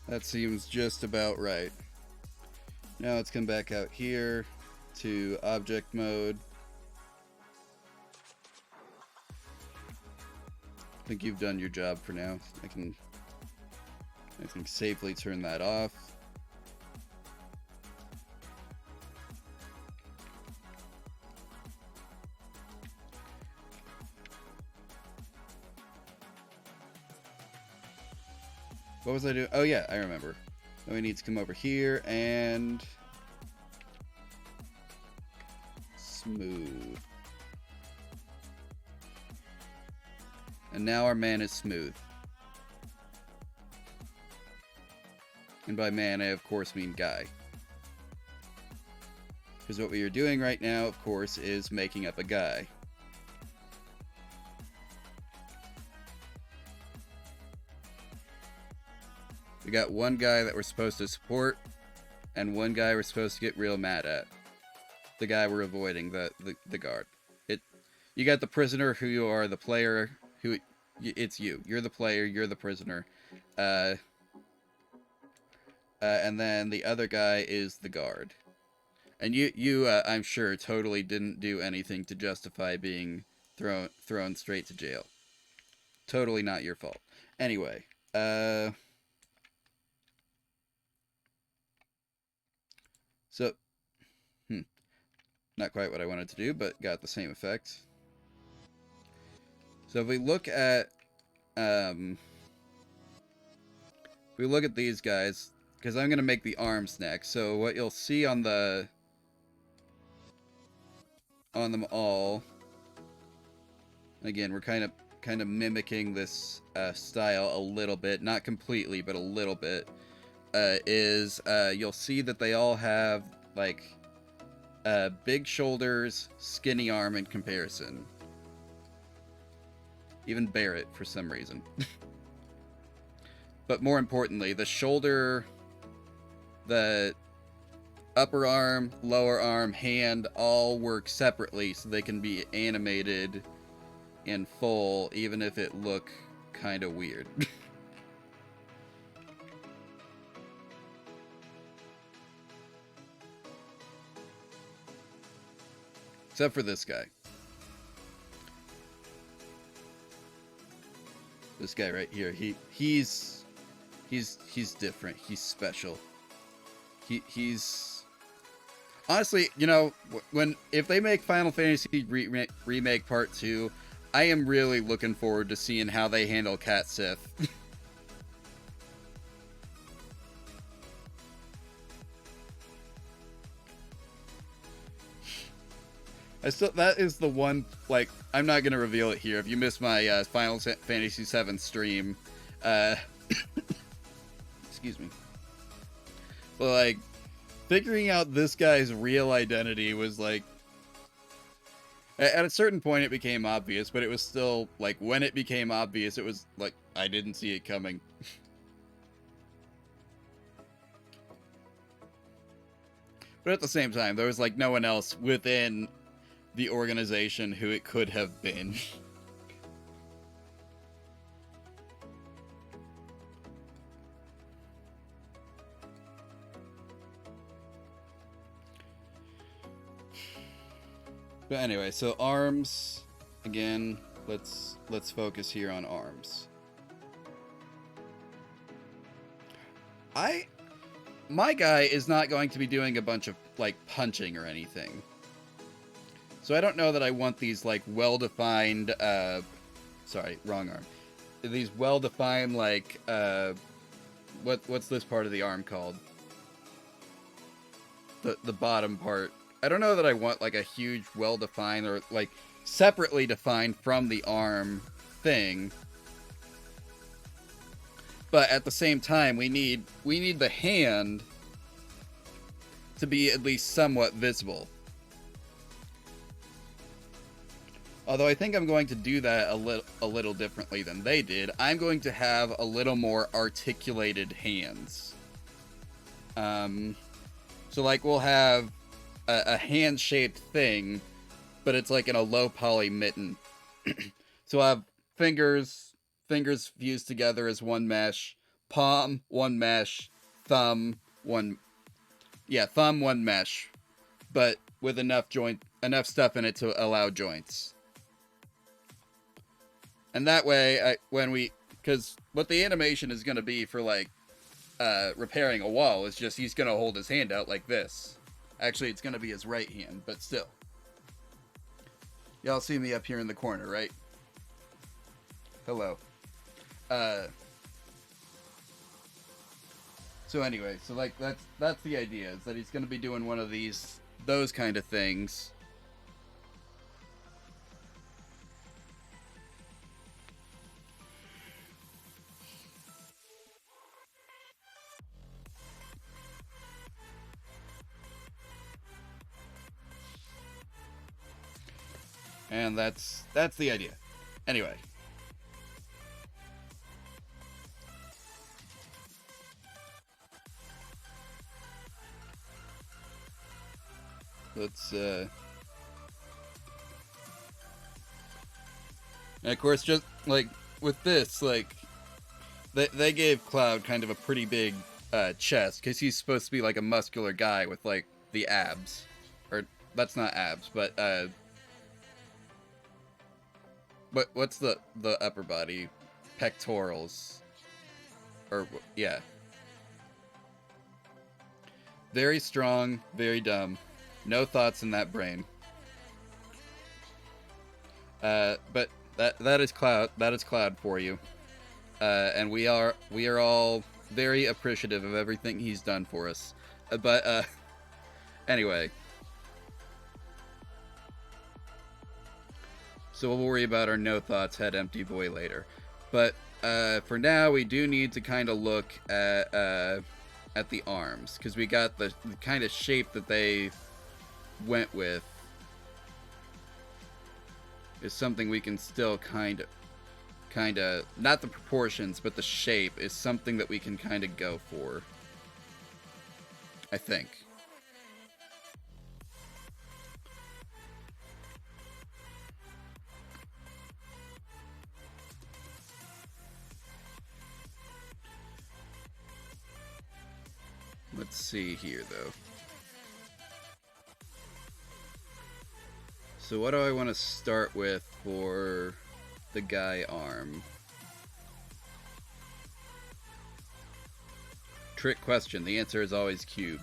That seems just about right. Now let's come back out here to object mode. I think you've done your job for now. I can safely turn that off. What was I doing? Oh yeah, I remember. Then we need to come over here and smooth. And now our man is smooth. And by man, I of course mean guy. Because what we are doing right now, of course, is making up a guy. We got one guy that we're supposed to support, and one guy we're supposed to get real mad at. The guy we're avoiding, the guard. You got the prisoner, who you are the player, it's you. You're the player, you're the prisoner. And then the other guy is the guard. And you I'm sure, totally didn't do anything to justify being thrown straight to jail. Totally not your fault. Anyway, so, not quite what I wanted to do, but got the same effect. So if we look at, these guys, because I'm going to make the arms next, so what you'll see on them all, again, we're kind of mimicking this style a little bit, not completely, but a little bit, you'll see that they all have, like, big shoulders, skinny arm in comparison. Even Barrett, for some reason. But more importantly, the shoulder, the upper arm, lower arm, hand, all work separately so they can be animated in full, even if it look kind of weird. Except for this guy. This guy right here. He's different. He's special. He's honestly, you know, if they make Final Fantasy Remake Part 2, I am really looking forward to seeing how they handle Cat Sith. That is the one, like, I'm not going to reveal it here. If you missed my Final Fantasy VII stream, excuse me. But, like, figuring out this guy's real identity was, like, at a certain point it became obvious, but it was still, like, when it became obvious, it was, like, I didn't see it coming. But at the same time, there was, like, no one else within the organization who it could have been. But anyway, so arms again, let's focus here on arms. My guy is not going to be doing a bunch of, like, punching or anything. So I don't know that I want these, like, well-defined, sorry, wrong arm. These well-defined, like, what's this part of the arm called? The bottom part. I don't know that I want, like, a huge, well-defined, or, like, separately defined from the arm thing. But at the same time, we need the hand to be at least somewhat visible. Although I think I'm going to do that a little differently than they did. I'm going to have a little more articulated hands. So, like, we'll have a hand-shaped thing, but it's like in a low-poly mitten. So I'll have fingers fused together as one mesh, palm, one mesh, thumb, one mesh, but with enough stuff in it to allow joints. And that way, because what the animation is going to be for, like, repairing a wall is just he's going to hold his hand out like this. Actually, it's going to be his right hand, but still. Y'all see me up here in the corner, right? Hello. So anyway, so, like, that's the idea, is that he's going to be doing one of those kind of things. And that's the idea. Anyway. Let's, and of course, just, like, with this, like, they gave Cloud kind of a pretty big, chest, because he's supposed to be, like, a muscular guy with, like, the abs. Or, that's not abs, but, what's the upper body? Pectorals. Or, yeah. Very strong, very dumb. No thoughts in that brain. But that is Cloud. That is Cloud for you. And we are all very appreciative of everything he's done for us. But anyway. So we'll worry about our no thoughts, head empty boy later. But for now, we do need to kind of look at the arms, because we got the kind of shape that they went with is something we can still kind of not the proportions, but the shape is something that we can kind of go for, I think. Let's see here, though. So what do I want to start with for the guy arm? Trick question. The answer is always cube.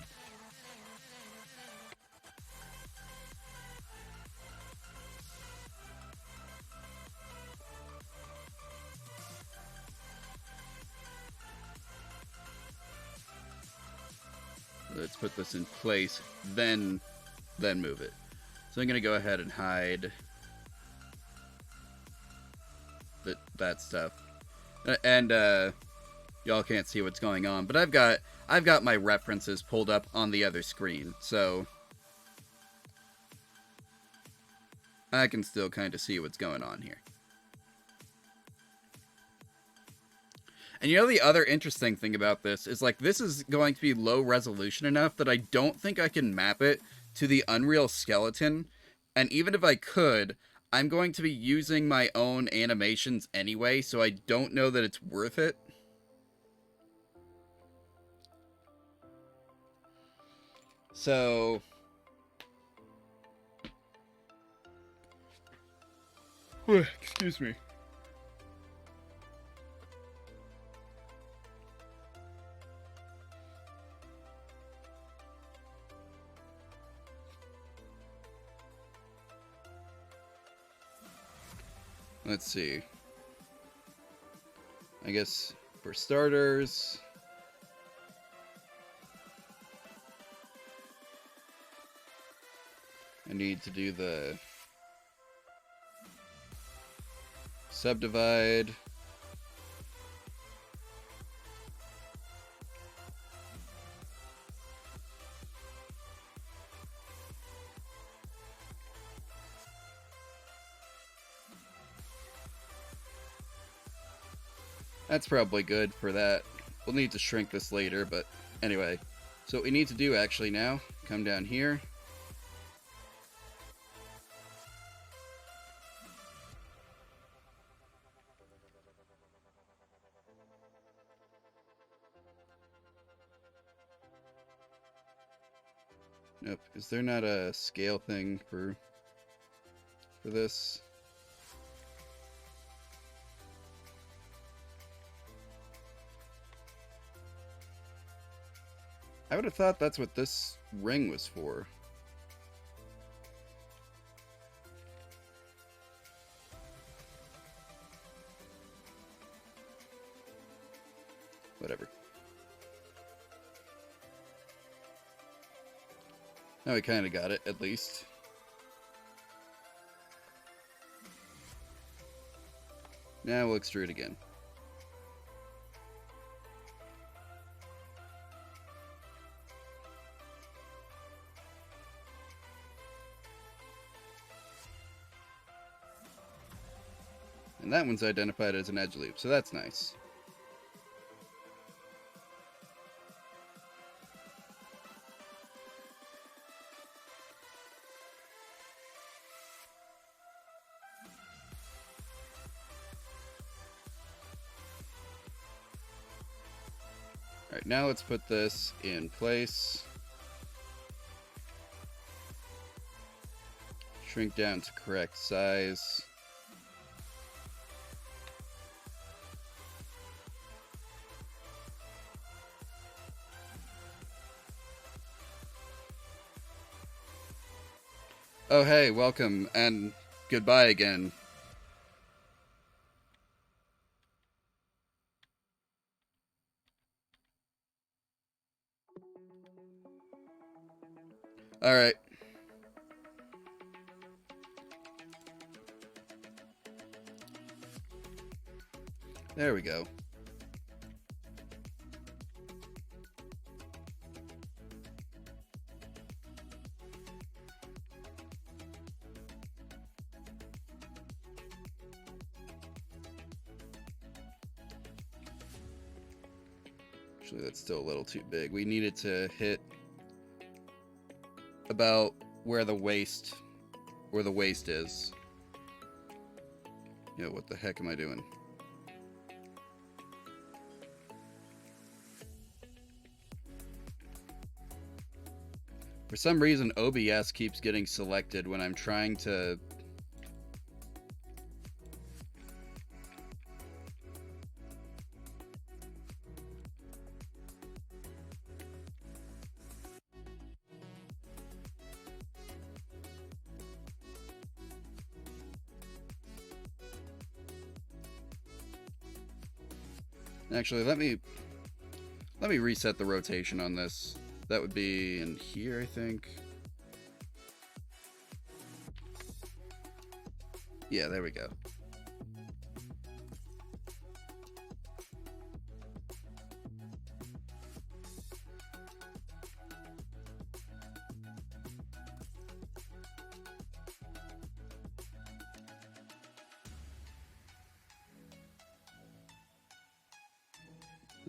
Let's put this in place, then move it. So I'm going to go ahead and hide that stuff. And y'all can't see what's going on, but I've got my references pulled up on the other screen, so I can still kind of see what's going on here. And you know, the other interesting thing about this is, like, this is going to be low resolution enough that I don't think I can map it to the Unreal skeleton. And even if I could, I'm going to be using my own animations anyway, so I don't know that it's worth it. So excuse me. Let's see. I guess for starters, I need to do the subdivide. That's probably good for that. We'll need to shrink this later, but anyway. So what we need to do actually now, come down here. Nope. Is there not a scale thing for this? I would have thought that's what this ring was for. Whatever. Now we kind of got it, at least. Now we'll extrude again. And that one's identified as an edge loop, so that's nice. Alright, now let's put this in place. Shrink down to correct size. Oh hey, welcome, and goodbye again. Alright. There we go. Actually, that's still a little too big. We needed to hit about where the waist is. Yeah, what the heck am I doing? For some reason, OBS keeps getting selected when I'm trying to... Actually, let me reset the rotation on this. That would be in here, I think. Yeah, there we go.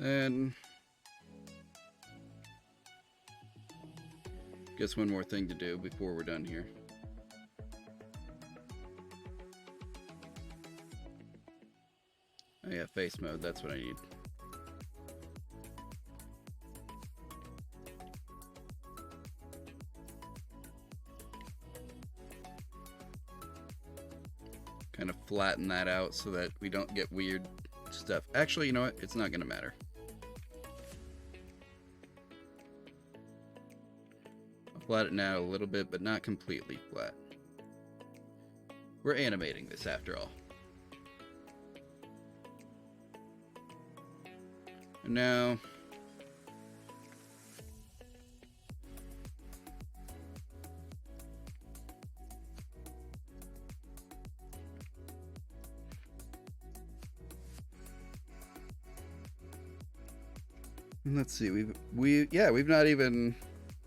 And guess one more thing to do before we're done here. Oh yeah, face mode, that's what I need. Kind of flatten that out so that we don't get weird stuff. Actually, you know what? It's not gonna matter. Flatten it out a little bit, but not completely flat. We're animating this after all. And now, let's see. We've not even.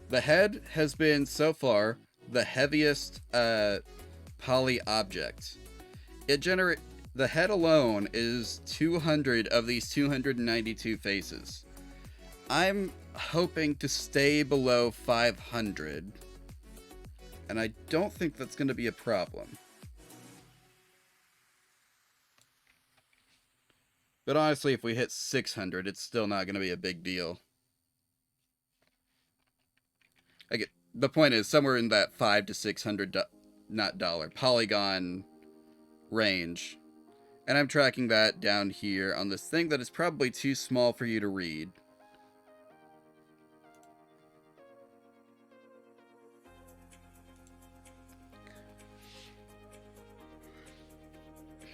The head has been, so far, the heaviest poly object. The head alone is 200 of these 292 faces. I'm hoping to stay below 500, and I don't think that's going to be a problem. But honestly, if we hit 600, it's still not going to be a big deal. The point is somewhere in that $500 to $600, not dollar, polygon range. And I'm tracking that down here on this thing that is probably too small for you to read.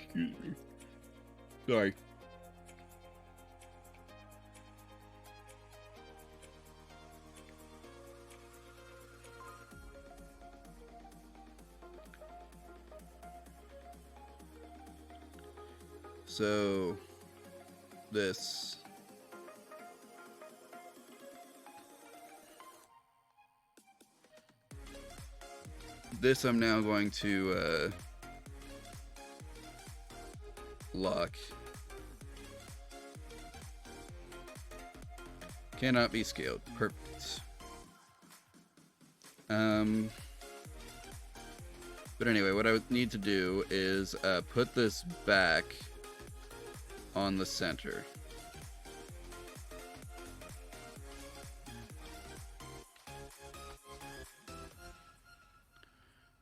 Excuse me. Sorry. So, this I'm now going to lock. Cannot be scaled. Perfect. But anyway, what I would need to do is put this back on the center.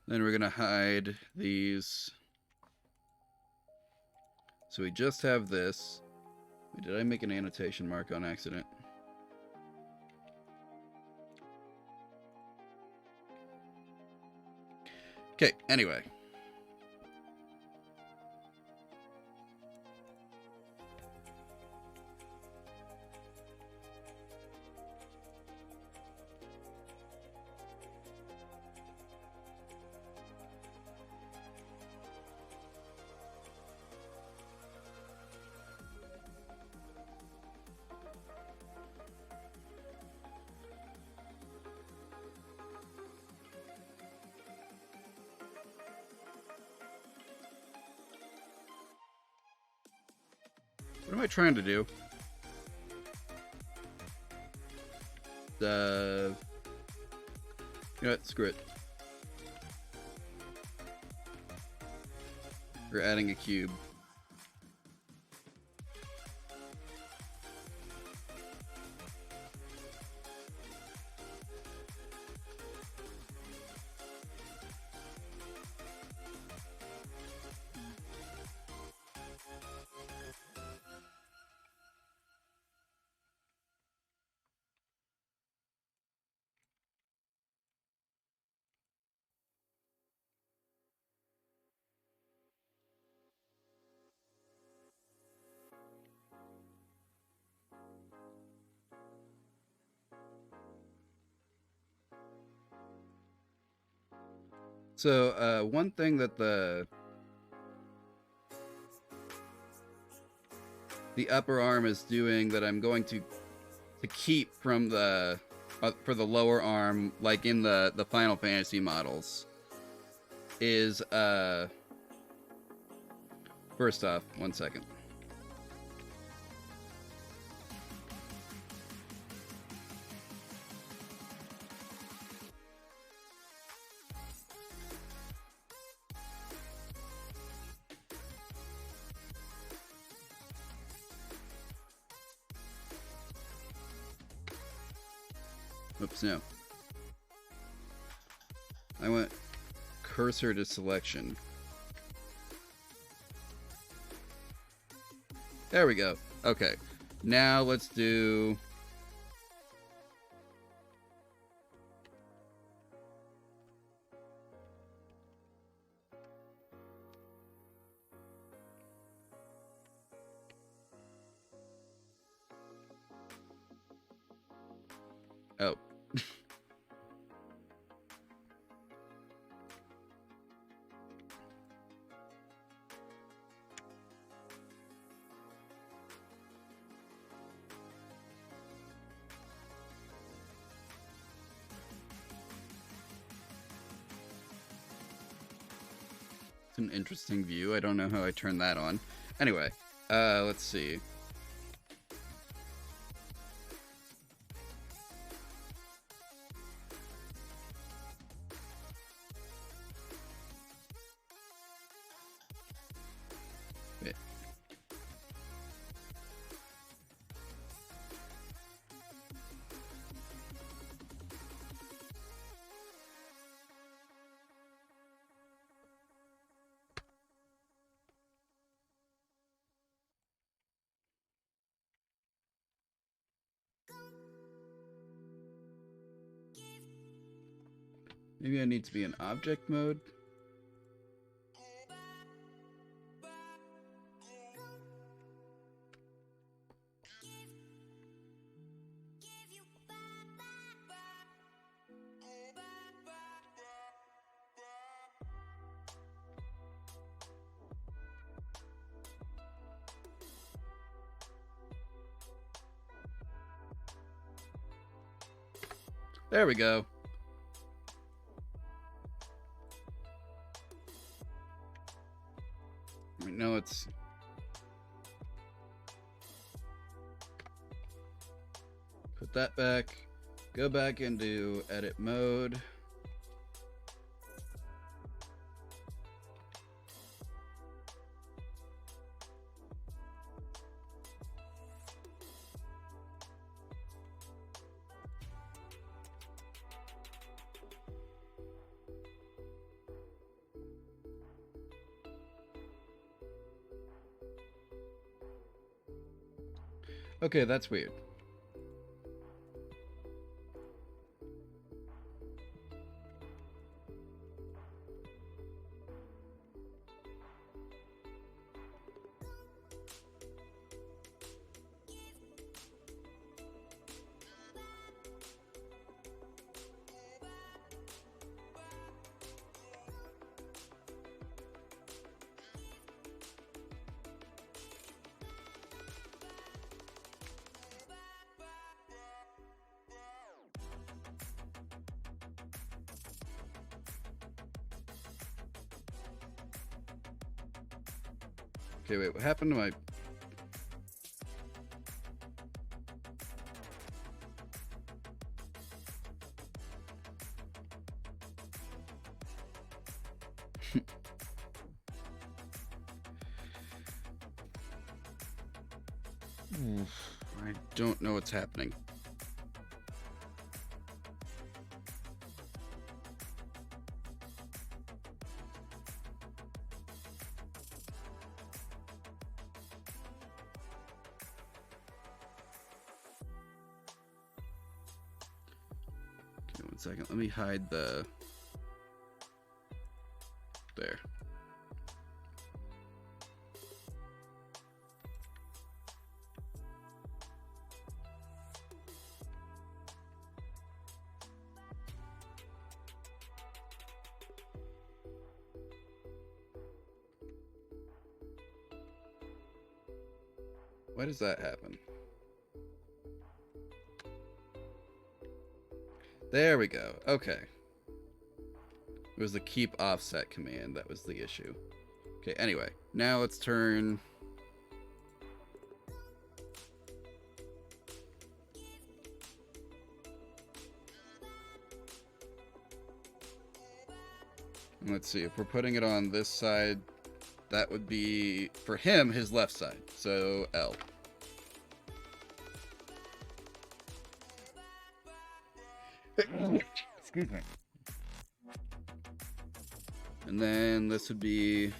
Then we're gonna hide these. So we just have this. Did I make an annotation mark on accident? Okay, anyway. What am I trying to do? You know what? Screw it. We're adding a cube. So one thing that the upper arm is doing that I'm going to keep from the for the lower arm, like in the Final Fantasy models, is first off, 1 second. Oops, no. I went cursor to selection. There we go. Okay. Now let's do... Oh. It's an interesting view. I don't know how I turn that on. Anyway, let's see. Wait. Maybe I need to be in object mode. There we go. Right now let's put that back. Go back into edit mode. Okay, that's weird. Okay, wait, what happened to my... I don't know what's happening. Okay, 1 second. Let me hide the... There. Why does that happen? There we go. Okay. It was the keep offset command that was the issue. Okay, anyway. Now let's turn... Let's see, if we're putting it on this side, that would be, for him, his left side. So, L. Excuse me. And then this would be...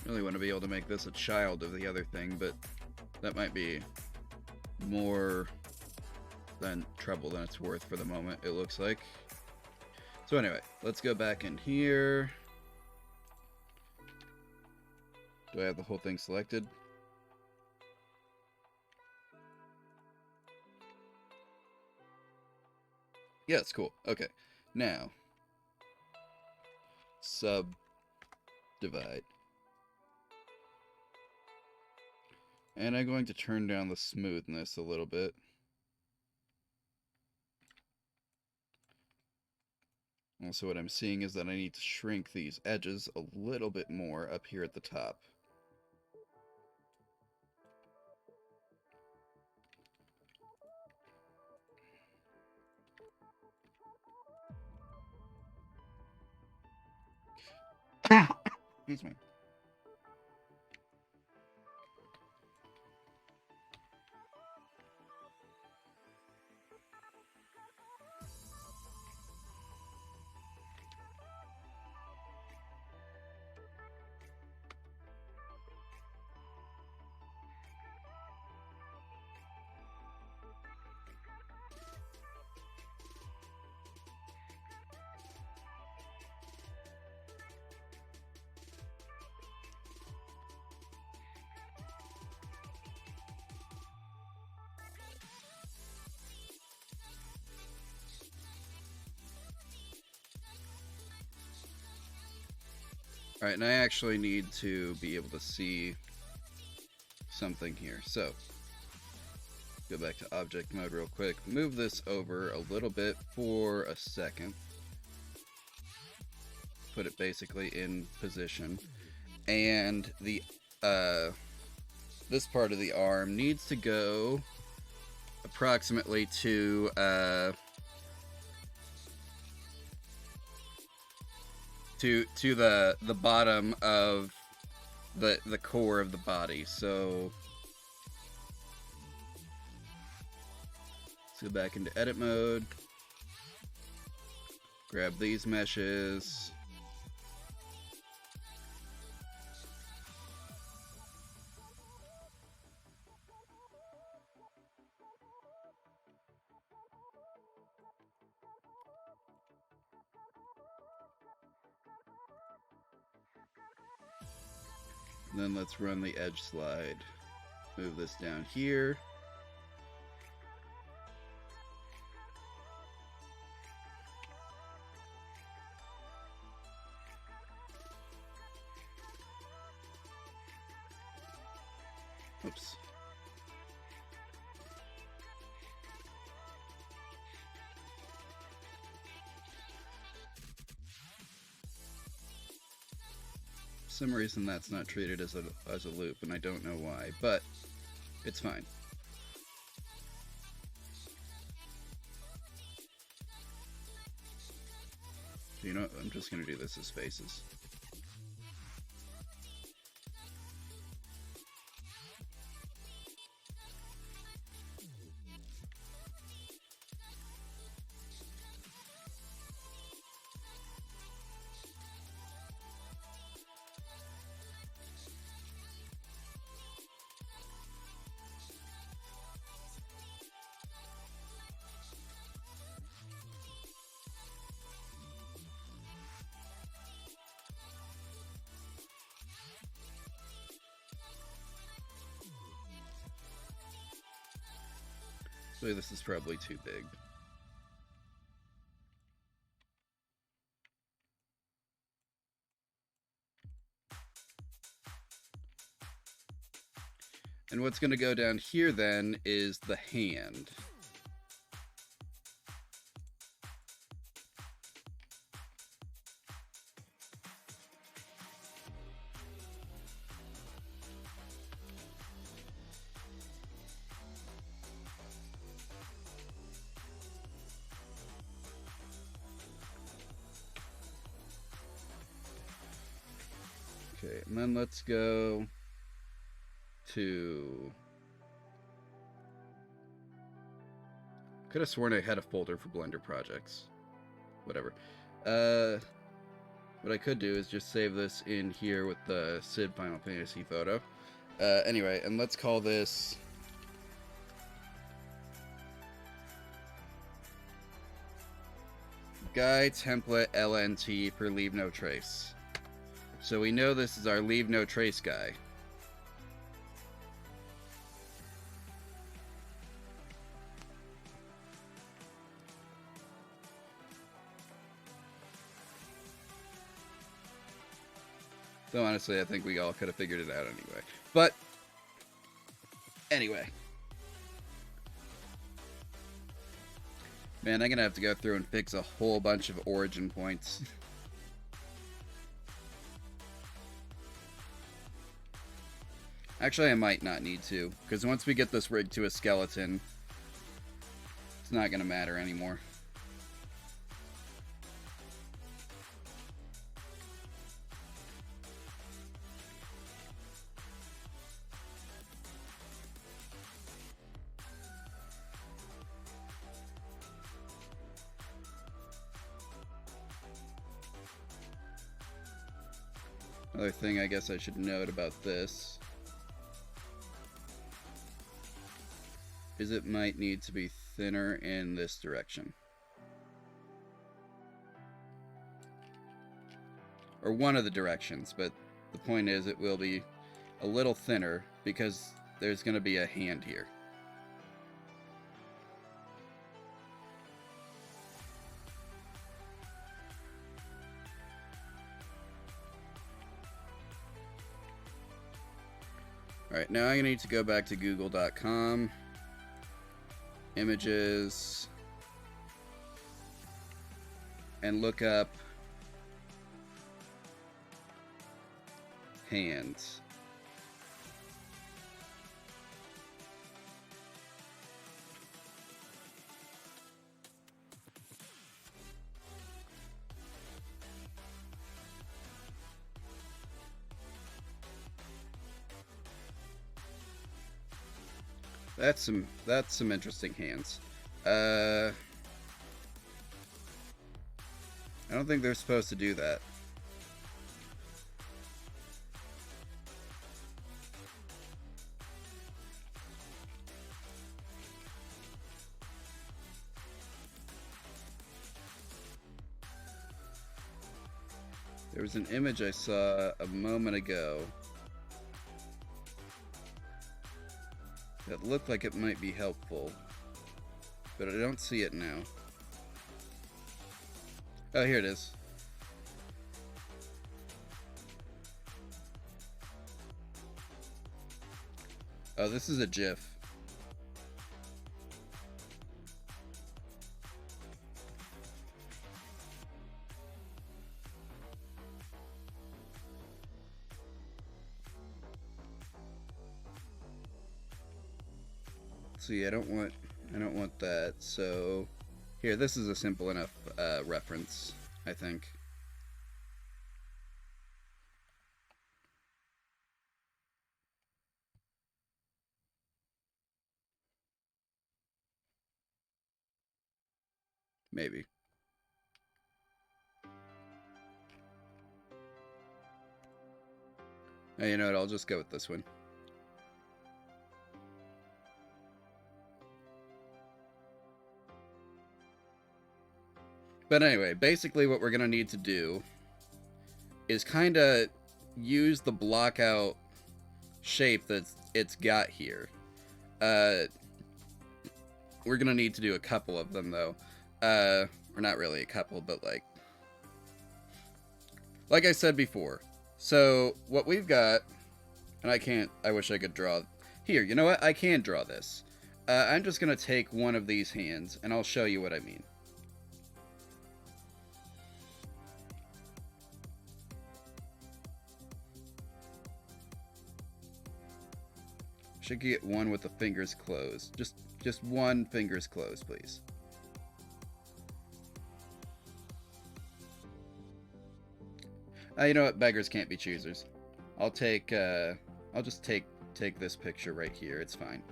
really want to be able to make this a child of the other thing, but that might be more than trouble than it's worth for the moment, it looks like. So anyway, let's go back in here. Do I have the whole thing selected? Yeah, it's cool. Okay, now subdivide. And I'm going to turn down the smoothness a little bit. Also, what I'm seeing is that I need to shrink these edges a little bit more up here at the top. Excuse me. Alright, and I actually need to be able to see something here. So, go back to object mode real quick. Move this over a little bit for a second. Put it basically in position. And the this part of the arm needs to go approximately to the bottom of the core of the body. So let's go back into edit mode. Grab these meshes. And then let's run the edge slide. Move this down here. Oops. For some reason that's not treated as a loop, and I don't know why, but it's fine. You know what? I'm just gonna do this as faces. So this is probably too big. And what's going to go down here then is the hand. Okay, and then let's go to... Could have sworn I had a folder for Blender projects. Whatever. What I could do is just save this in here with the Sid Final Fantasy photo. Anyway, and let's call this... Guy Template LNT for Leave No Trace. So we know this is our Leave No Trace guy. Though honestly, I think we all could have figured it out anyway. But, anyway. Man, I'm gonna have to go through and fix a whole bunch of origin points. Actually, I might not need to, because once we get this rig to a skeleton, it's not gonna matter anymore. Another thing I guess I should note about this is it might need to be thinner in this direction. Or one of the directions, but the point is it will be a little thinner because there's going to be a hand here. Alright, now I need to go back to google.com. Images. And look up hands. That's some interesting hands. I don't think they're supposed to do that. There was an image I saw a moment ago that looked like it might be helpful, but I don't see it now. Oh, here it is. Oh, this is a GIF. See, I don't want that. So here, this is a simple enough reference, I think. Maybe. Oh, you know what? I'll just go with this one. But anyway, basically what we're going to need to do is kind of use the block out shape that it's got here. We're gonna need to do a couple of them though. Or not really a couple, but like I said before. So what we've got, and I wish I could draw. Here, you know what? I can draw this. I'm just gonna take one of these hands, and I'll show you what I mean. Should get one with the fingers closed. Just one fingers closed, please. You know what? Beggars can't be choosers. I'll just take this picture right here. It's fine.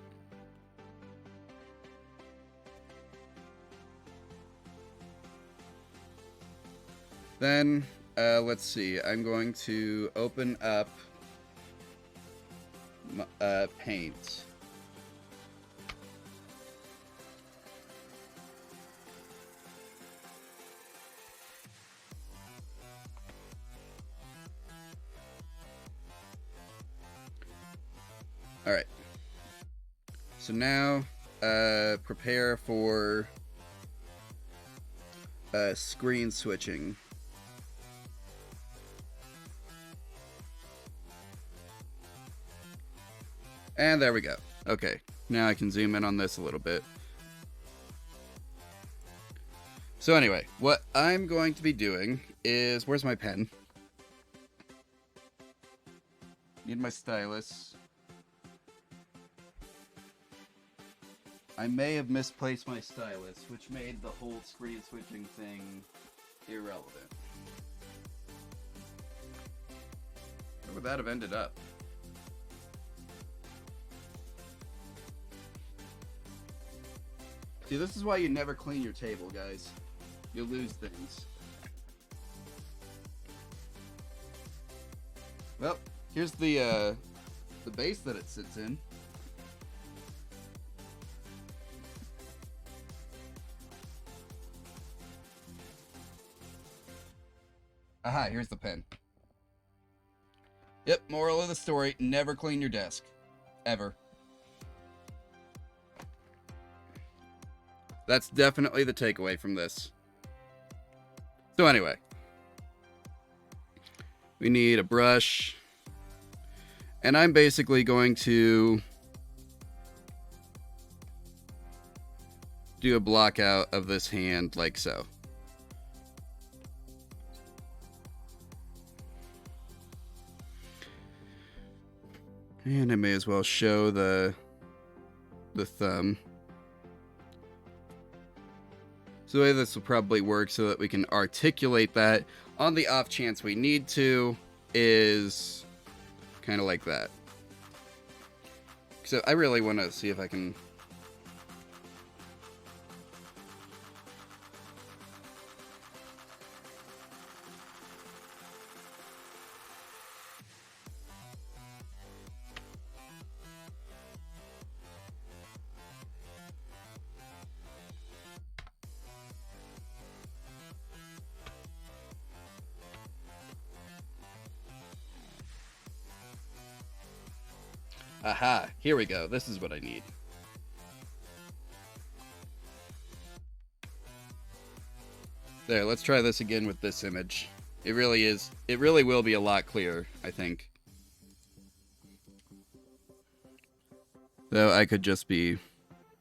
Then, let's see. I'm going to open up paint. All right. So now, prepare for screen switching. And there we go. Okay, now I can zoom in on this a little bit. So anyway, what I'm going to be doing is... Where's my pen? Need my stylus. I may have misplaced my stylus, which made the whole screen switching thing irrelevant. Where would that have ended up? See, this is why you never clean your table, guys. You lose things. Well, here's the base that it sits in. Aha, here's the pen. Yep, moral of the story, never clean your desk. Ever. That's definitely the takeaway from this. So anyway, we need a brush, and I'm basically going to do a block out of this hand like so. And I may as well show the thumb. So the way this will probably work so that we can articulate that on the off chance we need to is kind of like that. So I really want to see if I can... Aha, here we go. This is what I need. There, let's try this again with this image. It really will be a lot clearer, I think. Though I could just be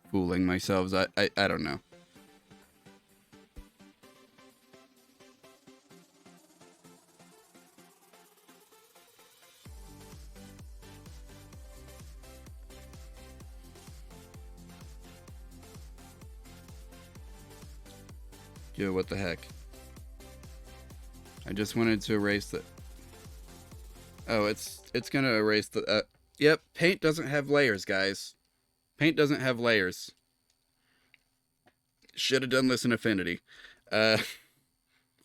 fooling myself. I don't know. Yo, what the heck? I just wanted to erase the... Oh, it's gonna erase the... Yep, paint doesn't have layers, guys. Paint doesn't have layers. Should have done this in Affinity.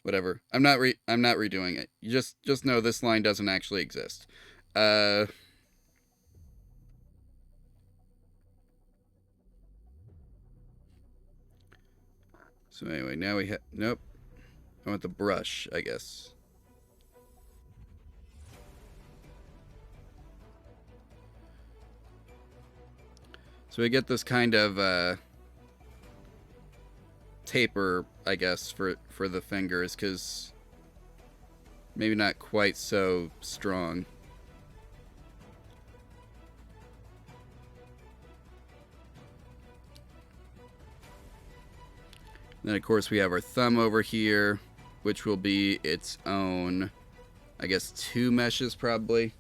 Whatever. I'm not redoing it. You just know this line doesn't actually exist. So anyway, now we have... Nope. I want the brush, I guess. So we get this kind of taper, I guess, for the fingers, because maybe not quite so strong. Then, of course, we have our thumb over here, which will be its own, I guess, 2 meshes probably.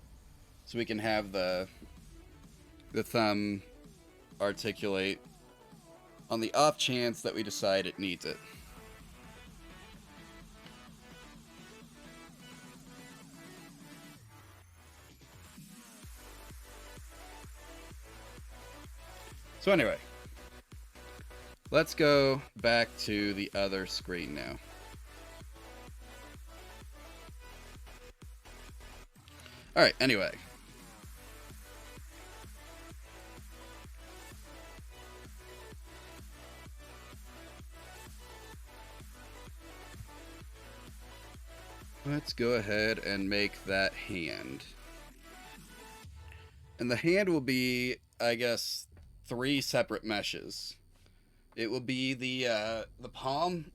So we can have the thumb articulate on the off chance that we decide it needs it. So anyway, let's go back to the other screen now. Alright, anyway. Let's go ahead and make that hand. And the hand will be, I guess, 3 separate meshes. It will be the palm,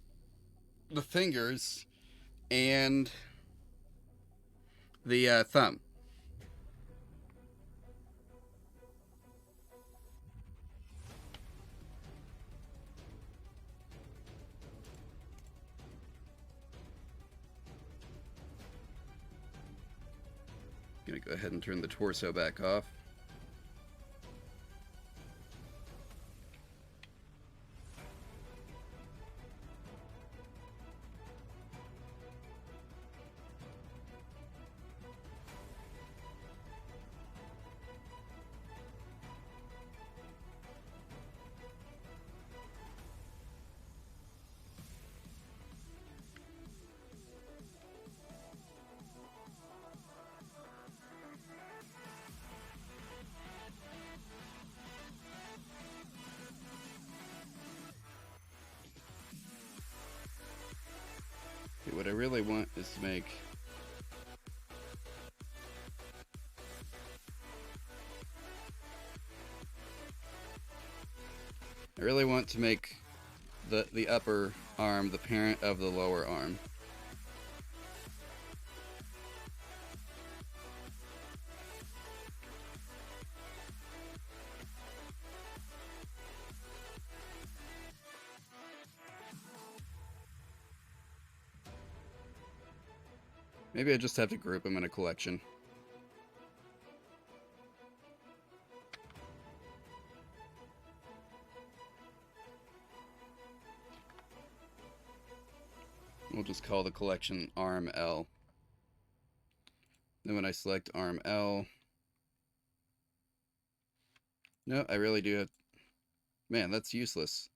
the fingers, and the thumb. Gonna go ahead and turn the torso back off. What I really want is to make the upper arm the parent of the lower arm. Maybe I just have to group them in a collection. We'll just call the collection Arm L. Then when I select Arm L... No, I really do have... Man, that's useless.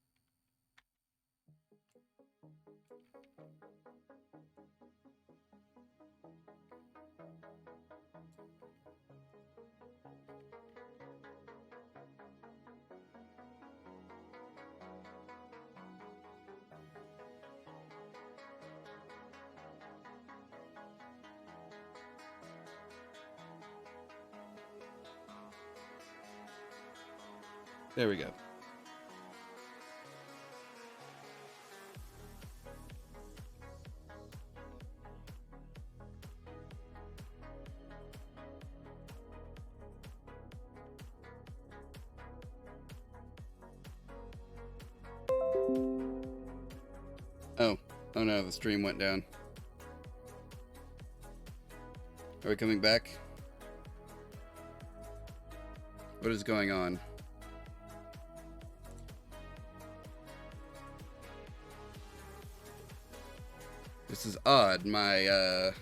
There we go. Oh no, the stream went down. Are we coming back? What is going on? This is odd. My,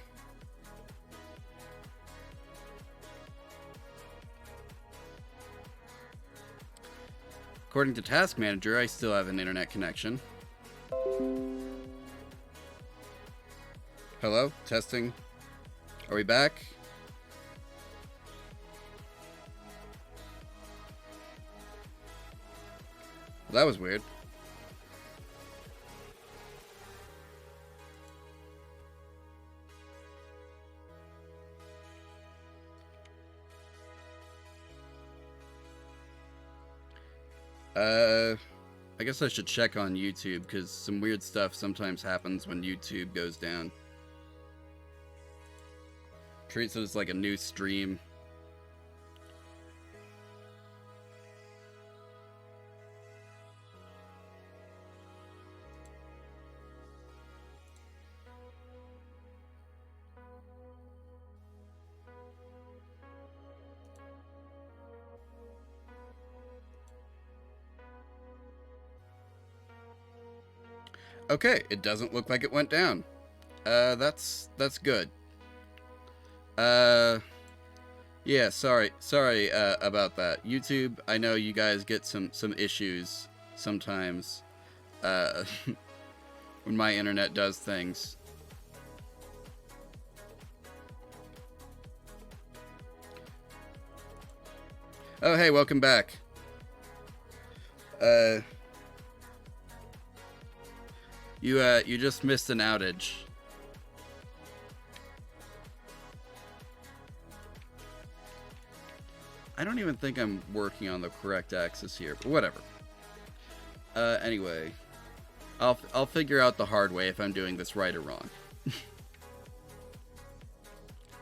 according to Task Manager, I still have an internet connection. Hello? Testing. Are we back? Well, that was weird. I guess I should check on YouTube, because some weird stuff sometimes happens when YouTube goes down. Treats it as like a new stream. Okay, it doesn't look like it went down. That's good. Yeah, sorry about that. YouTube, I know you guys get some issues sometimes, when my internet does things. Oh, hey, welcome back. You just missed an outage. I don't even think I'm working on the correct axis here, but whatever. Anyway, I'll figure out the hard way if I'm doing this right or wrong.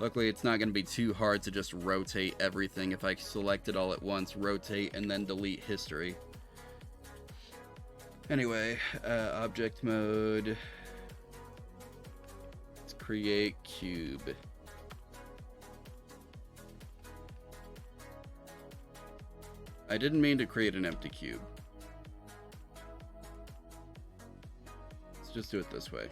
Luckily, it's not going to be too hard to just rotate everything if I select it all at once, rotate, and then delete history. Anyway, object mode. Let's create cube. I didn't mean to create an empty cube. Let's just do it this way.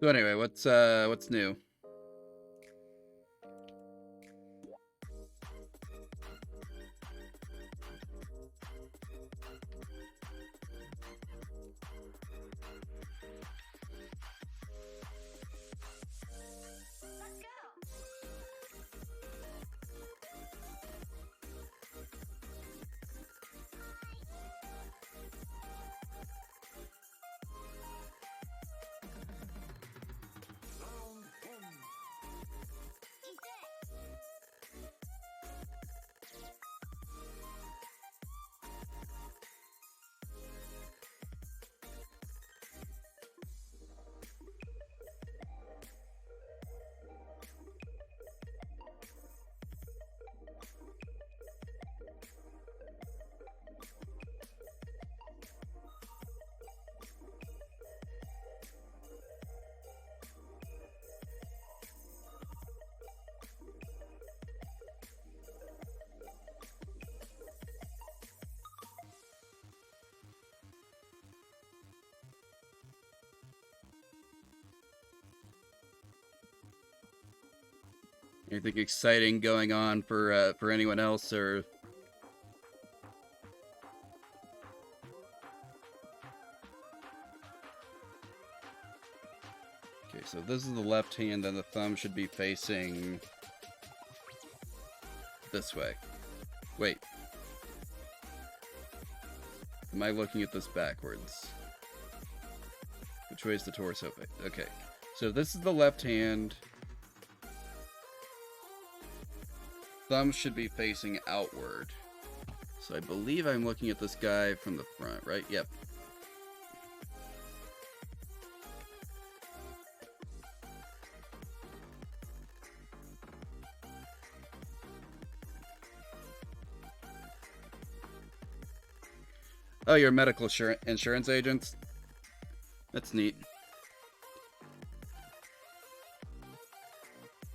So anyway, what's new? Anything exciting going on for anyone else, or? Okay, so this is the left hand, and the thumb should be facing this way. Wait. Am I looking at this backwards? Which way is the torso? Okay, so this is the left hand. Thumb should be facing outward. So I believe I'm looking at this guy from the front, right? Yep. Oh, you're a medical insurance agent? That's neat.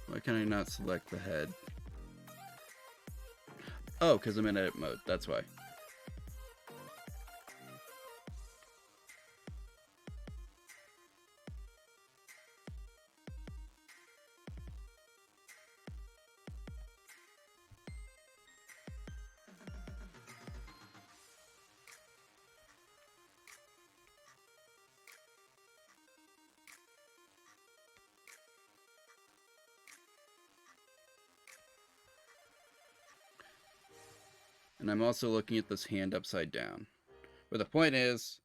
Why can I not select the head? Oh, because I'm in edit mode. That's why. And I'm also looking at this hand upside down. But the point is,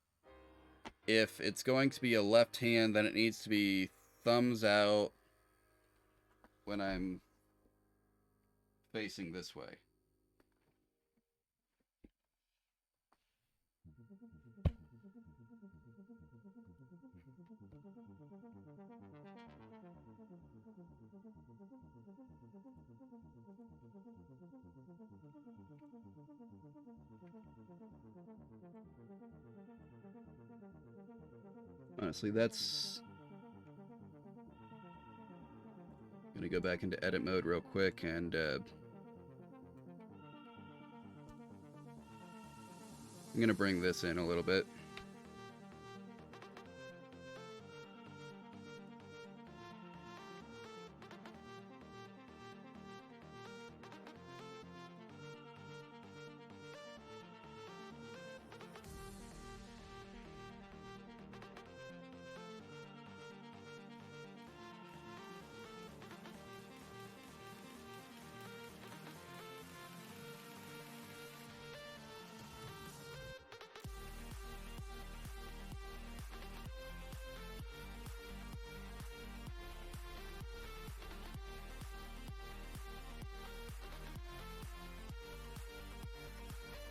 if it's going to be a left hand, then it needs to be thumbs out when I'm facing this way. Honestly, that's... I'm gonna go back into edit mode real quick and I'm gonna bring this in a little bit.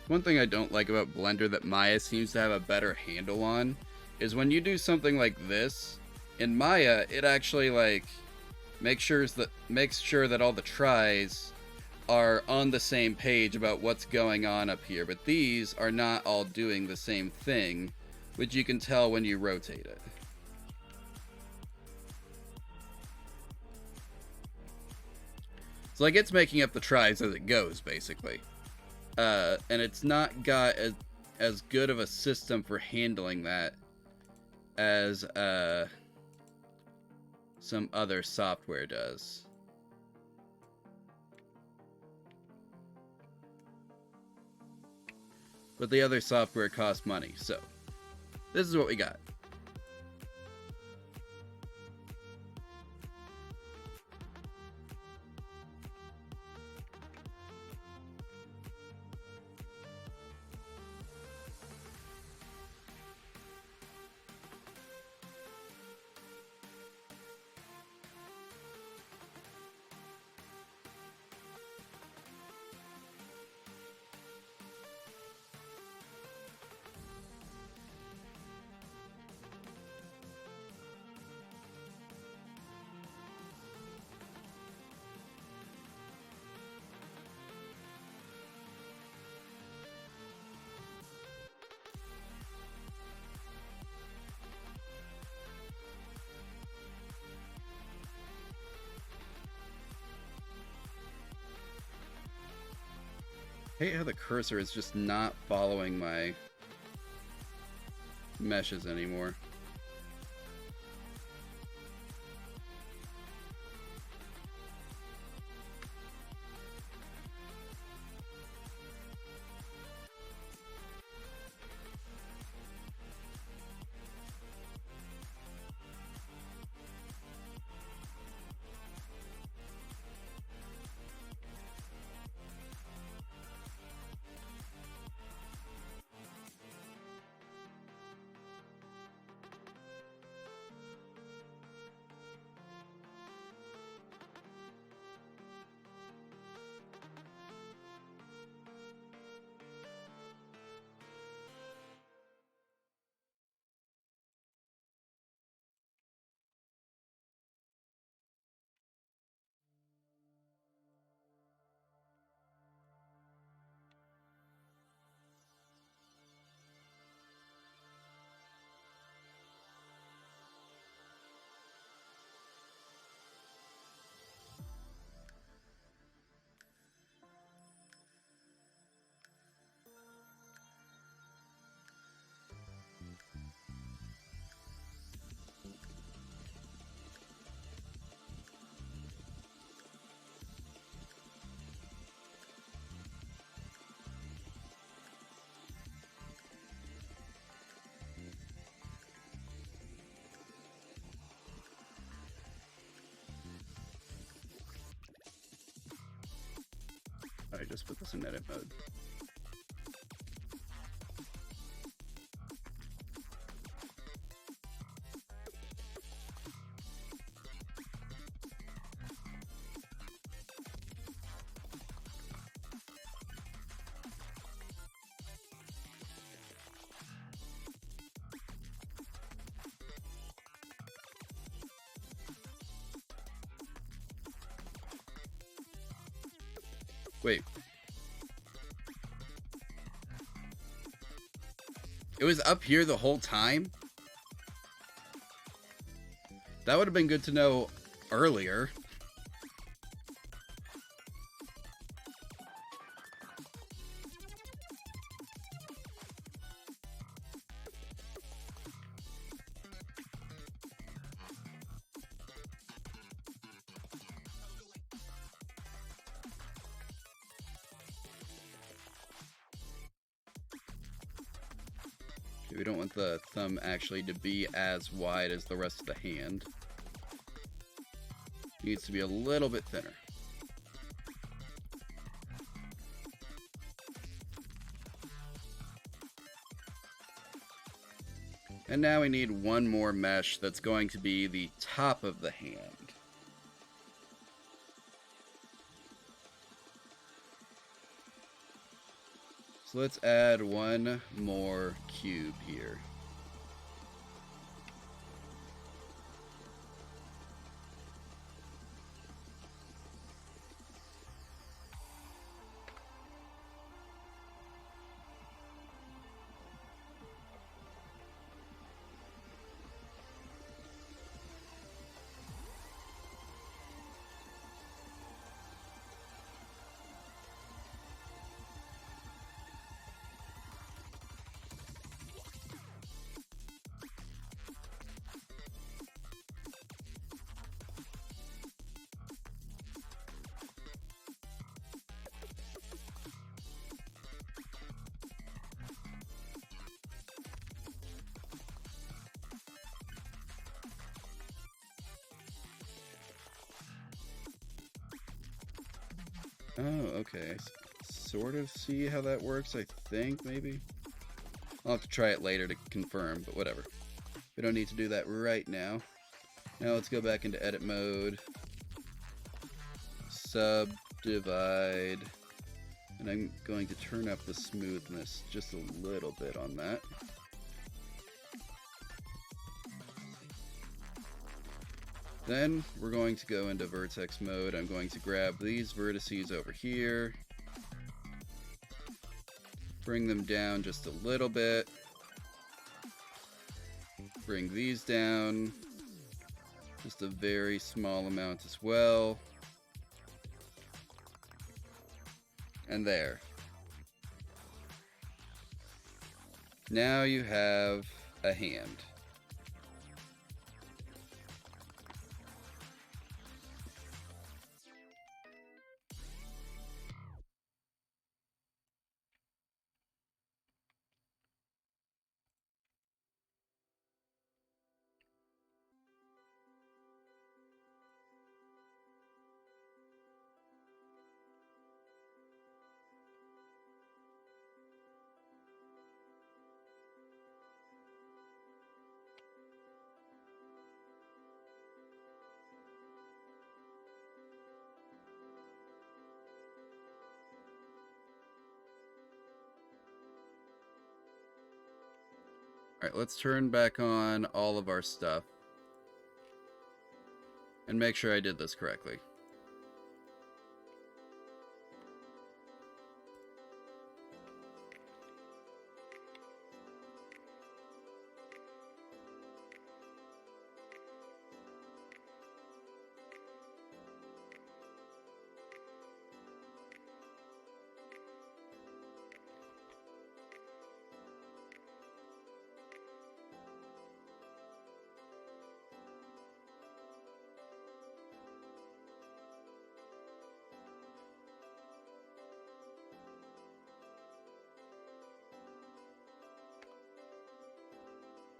One thing I don't like about Blender that Maya seems to have a better handle on is when you do something like this, in Maya, it actually like makes sure that all the tries are on the same page about what's going on up here, but these are not all doing the same thing, which you can tell when you rotate it. So like it's making up the tries as it goes, basically. And it's not got as good of a system for handling that as some other software does. But the other software costs money, so this is what we got. I hate how the cursor is just not following my meshes anymore. I just put this in edit mode. It was up here the whole time? That would have been good to know earlier. We don't want the thumb actually to be as wide as the rest of the hand. It needs to be a little bit thinner. And now we need one more mesh that's going to be the top of the hand. So let's add one more cube here. Oh, okay. I sort of see how that works, I think, maybe. I'll have to try it later to confirm, but whatever. We don't need to do that right now. Now let's go back into edit mode. Subdivide. And I'm going to turn up the smoothness just a little bit on that. Then we're going to go into vertex mode. I'm going to grab these vertices over here, bring them down just a little bit, bring these down just a very small amount as well, and there. Now you have a hand. Alright, let's turn back on all of our stuff and make sure I did this correctly.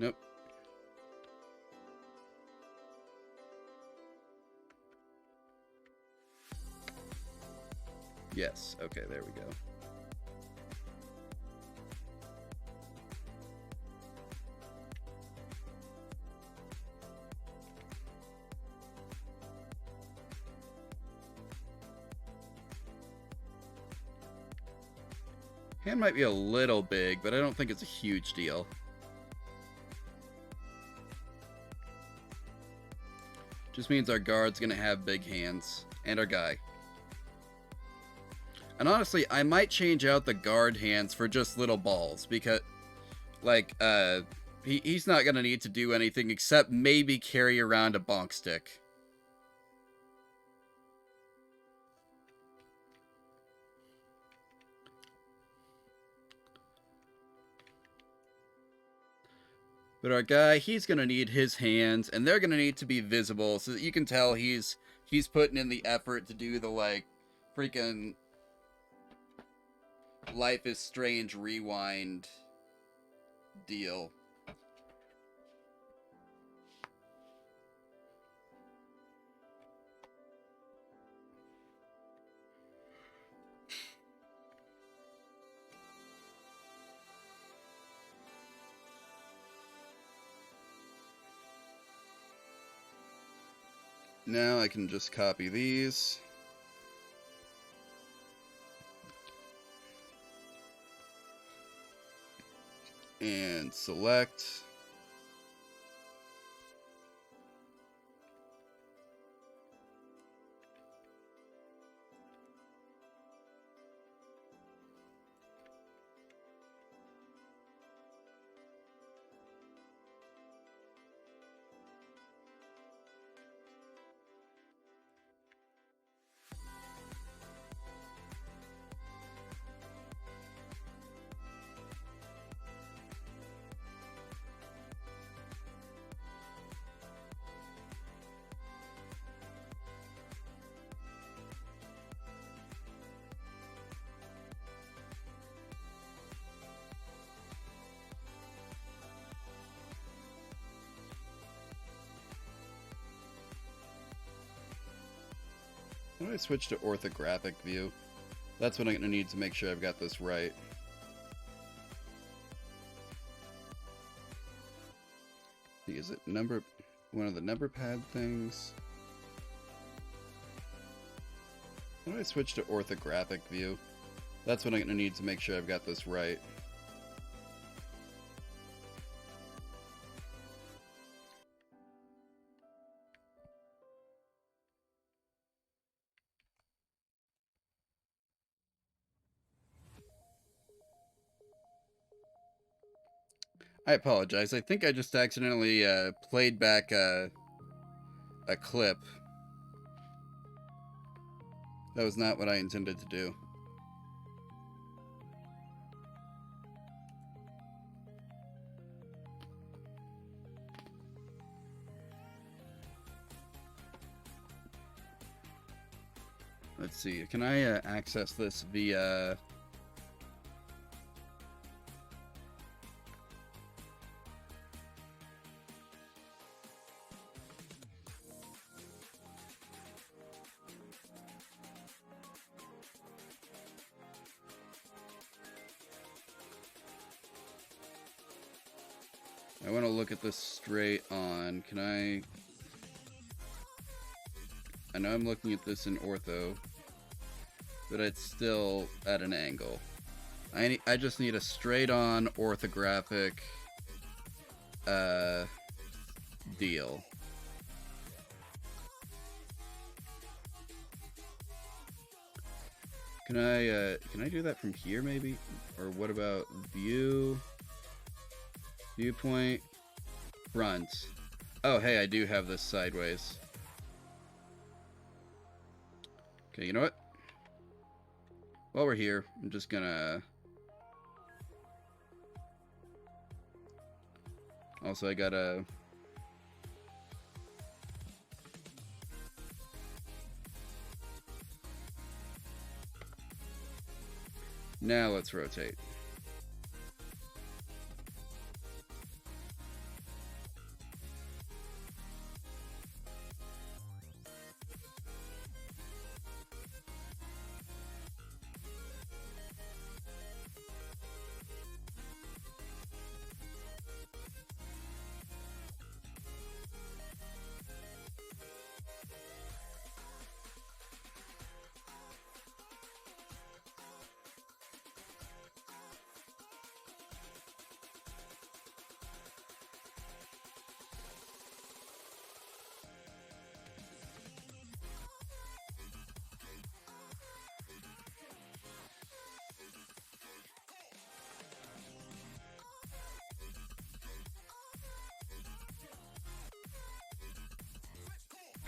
Nope. Yes, okay, there we go. Hand might be a little big, but I don't think it's a huge deal. Just means our guard's gonna have big hands, and our guy. And honestly, I might change out the guard hands for just little balls, because Like, he's not gonna need to do anything except maybe carry around a bonk stick. But our guy, he's gonna need his hands, and they're gonna need to be visible so that you can tell he's putting in the effort to do the, like, freaking Life is Strange rewind deal. Now I can just copy these. And select. How do I switch to orthographic view? That's what I'm going to need to make sure I've got this right. Is it one of the number pad things? How do I switch to orthographic view? That's what I'm going to need to make sure I've got this right. I apologize. I think I just accidentally played back a clip. That was not what I intended to do. Let's see. Can I access this via... I want to look at this straight on. Can I know I'm looking at this in ortho, but it's still at an angle. I just need a straight on orthographic deal. Can I do that from here maybe? Or what about view? Viewpoint, front. Oh, hey, I do have this sideways. Okay, you know what? While we're here, I'm just gonna... Also, I gotta... Now let's rotate.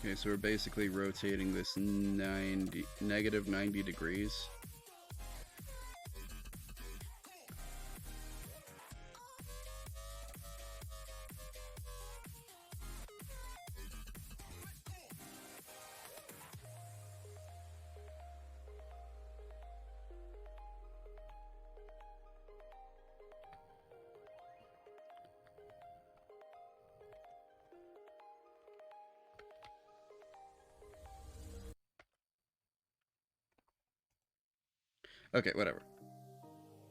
Okay, so we're basically rotating this negative 90 degrees. Okay, whatever.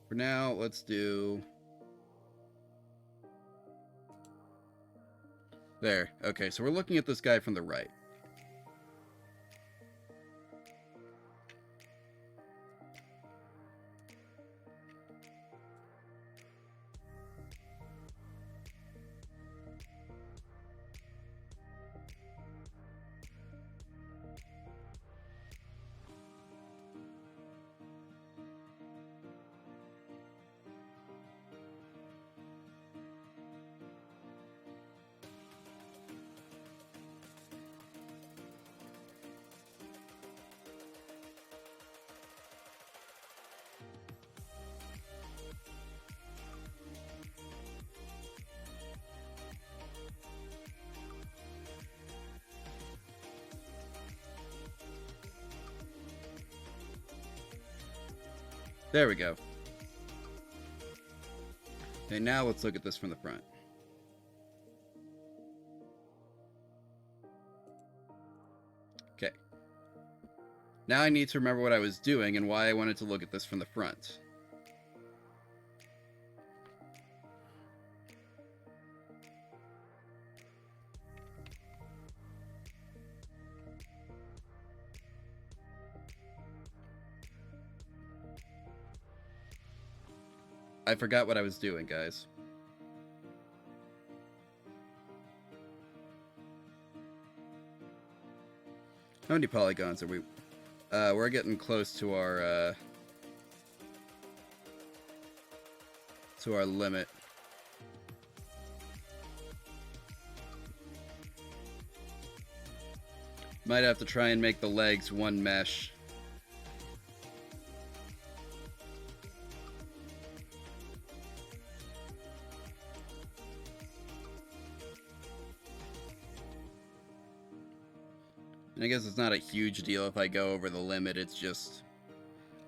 For now, let's do... There. Okay, so we're looking at this guy from the right. There we go. Okay, now let's look at this from the front. Okay. Now I need to remember what I was doing and why I wanted to look at this from the front. I forgot what I was doing, guys. How many polygons are we? We're getting close to our limit. Might have to try and make the legs one mesh. And I guess it's not a huge deal if I go over the limit, it's just...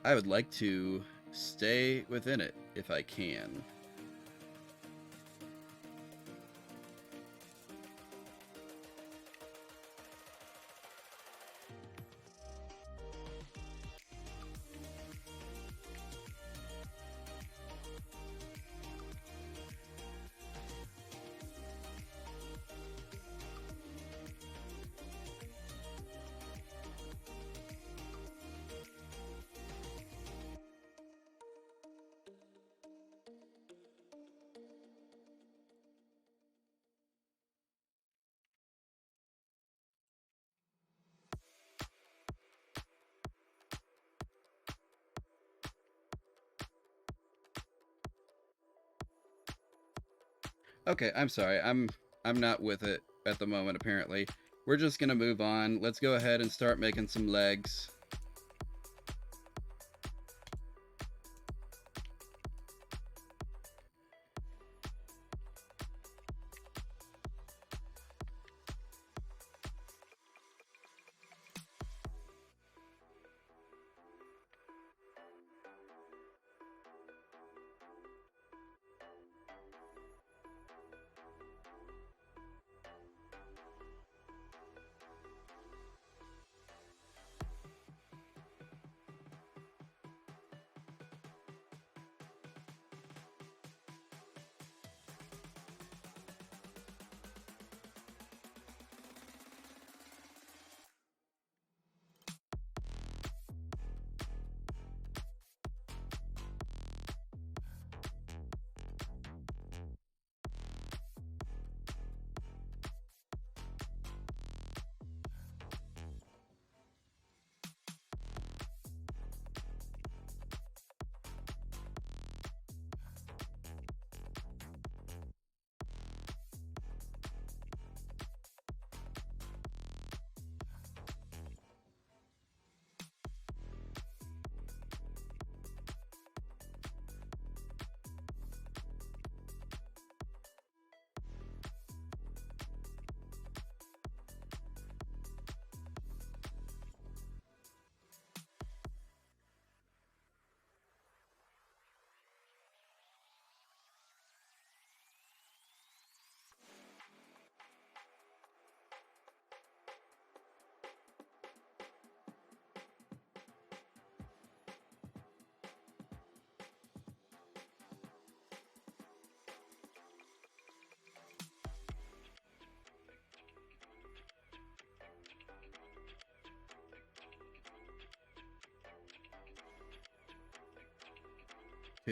I would like to stay within it if I can. Okay, I'm sorry. I'm not with it at the moment, apparently. We're just gonna move on. Let's go ahead and start making some legs.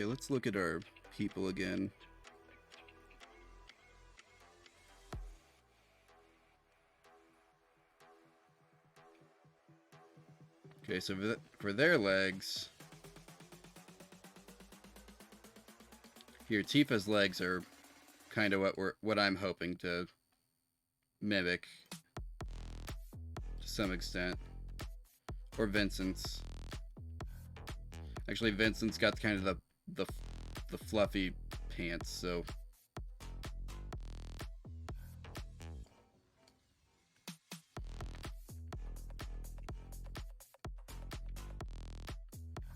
Okay, let's look at our people again. Okay, so for their legs, here Tifa's legs are kind of what I'm hoping to mimic to some extent, or Vincent's. Actually, Vincent's got kind of the fluffy pants, so.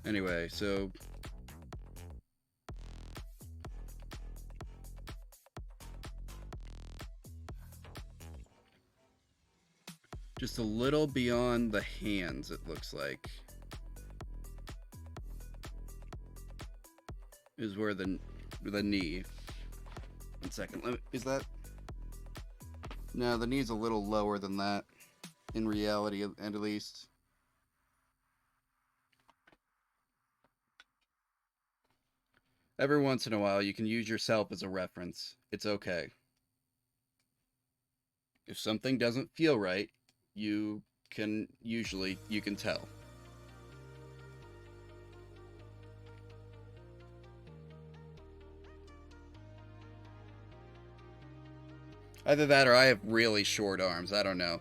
Anyway, so just a little beyond the hands, it looks like, is where the knee. 1 second. Is that? No, the knee's a little lower than that, in reality, at least. Every once in a while, you can use yourself as a reference. It's okay. If something doesn't feel right, you can tell. Either that or I have really short arms. I don't know.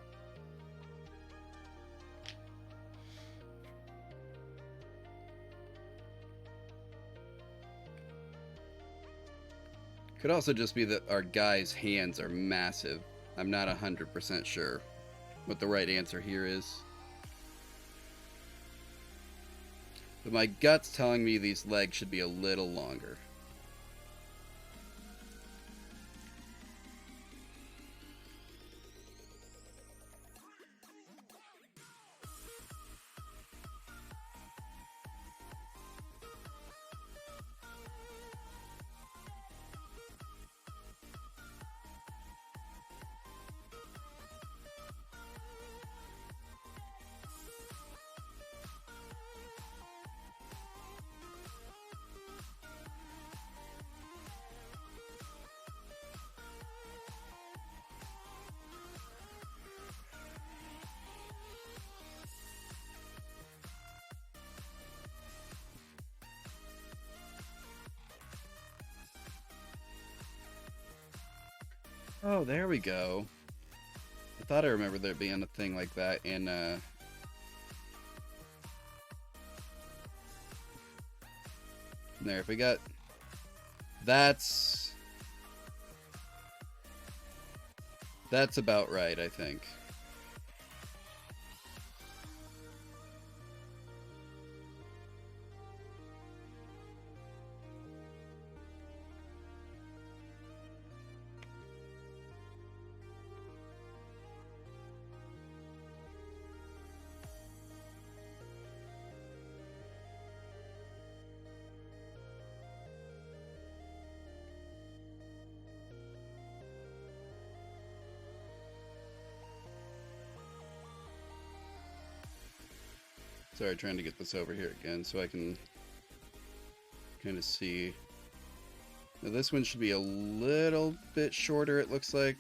Could also just be that our guy's hands are massive. I'm not 100% sure what the right answer here is. But my gut's telling me these legs should be a little longer. Oh, there we go. I thought I remembered there being a thing like that in, there, if we got... That's about right, I think. Sorry, trying to get this over here again so I can kind of see. Now this one should be a little bit shorter, it looks like.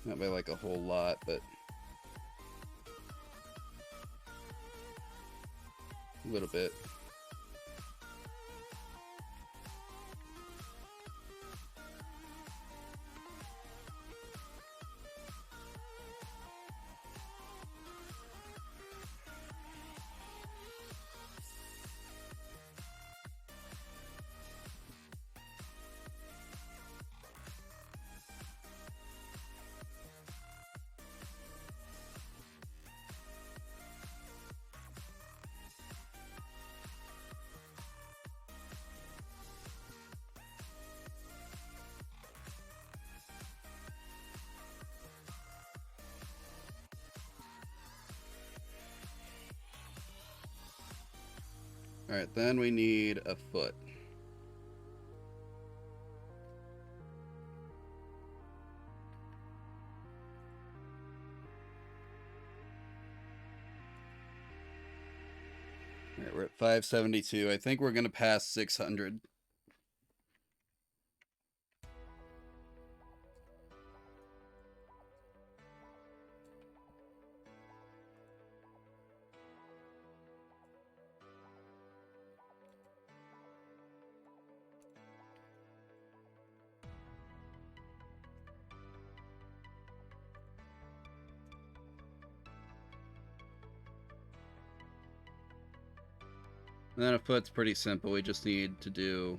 Not by like a whole lot, but a little bit. Alright, then we need a foot. Alright, we're at 572. I think we're going to pass 600. And then a foot's pretty simple. We just need to do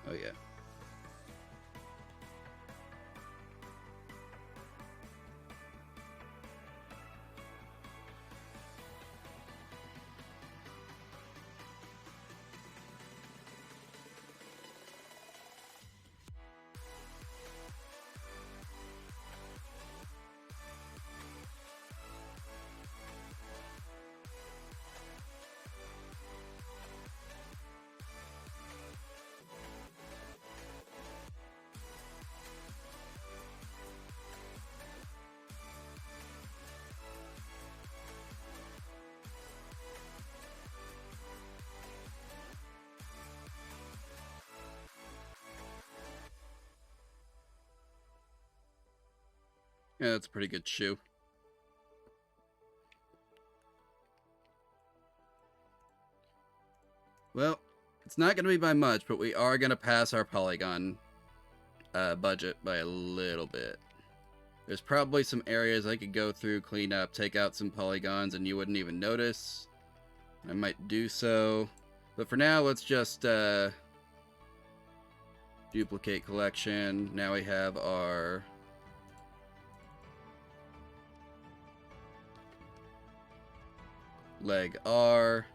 oh yeah. Yeah, that's a pretty good shoe. Well, it's not going to be by much, but we are going to pass our polygon budget by a little bit. There's probably some areas I could go through, clean up, take out some polygons, and you wouldn't even notice. I might do so. But for now, let's just duplicate collection. Now we have our leg R.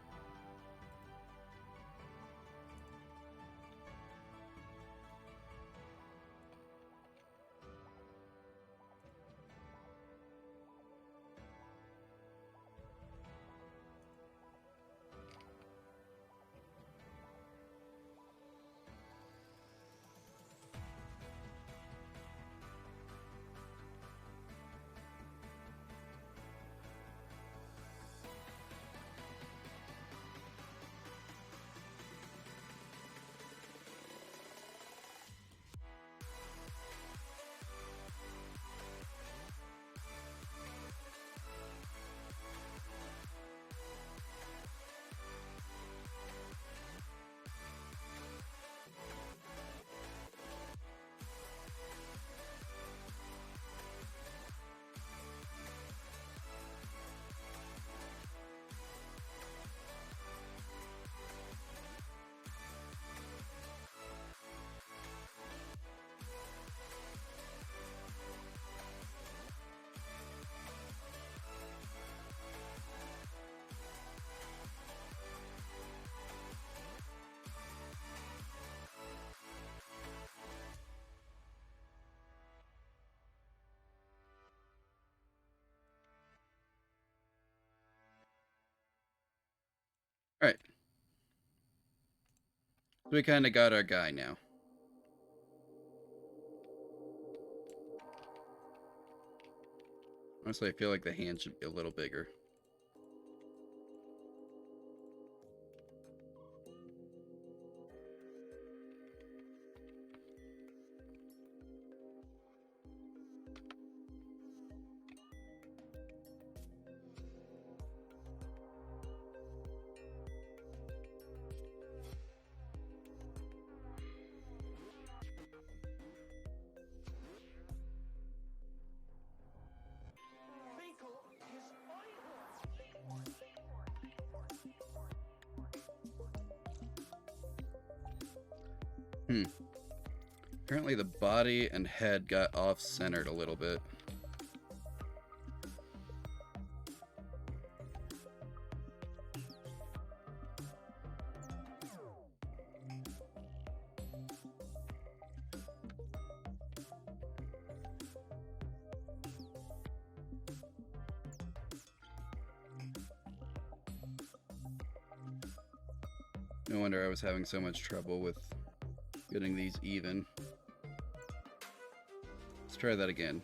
Alright. So we kind of got our guy now. Honestly, I feel like the hand should be a little bigger. Apparently the body and head got off-centered a little bit. No wonder I was having so much trouble with getting these even. Let's try that again.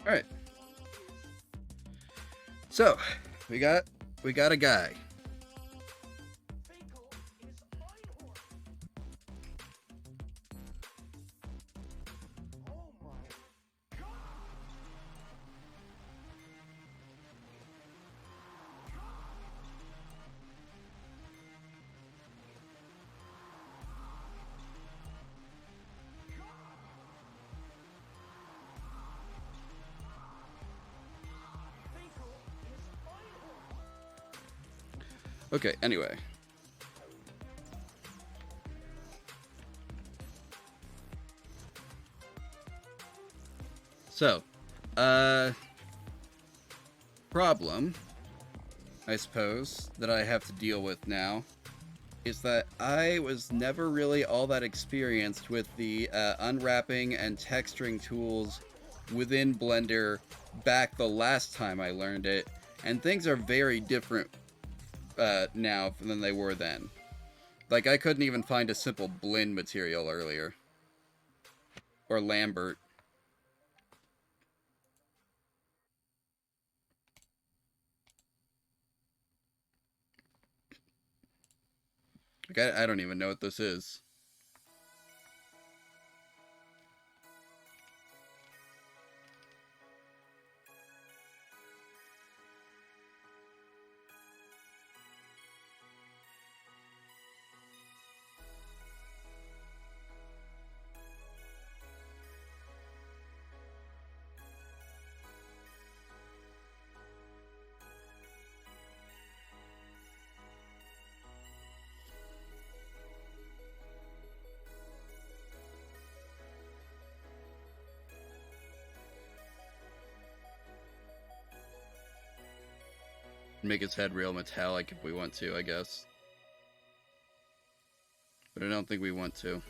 All right. So, we got a guy. Okay, anyway. So, problem, I suppose, that I have to deal with now is that I was never really all that experienced with the unwrapping and texturing tools within Blender back the last time I learned it, and things are very different now than they were then. Like, I couldn't even find a simple blend material earlier. Or Lambert. Like, I don't even know what this is. Make his head real metallic if we want to, I guess. But I don't think we want to.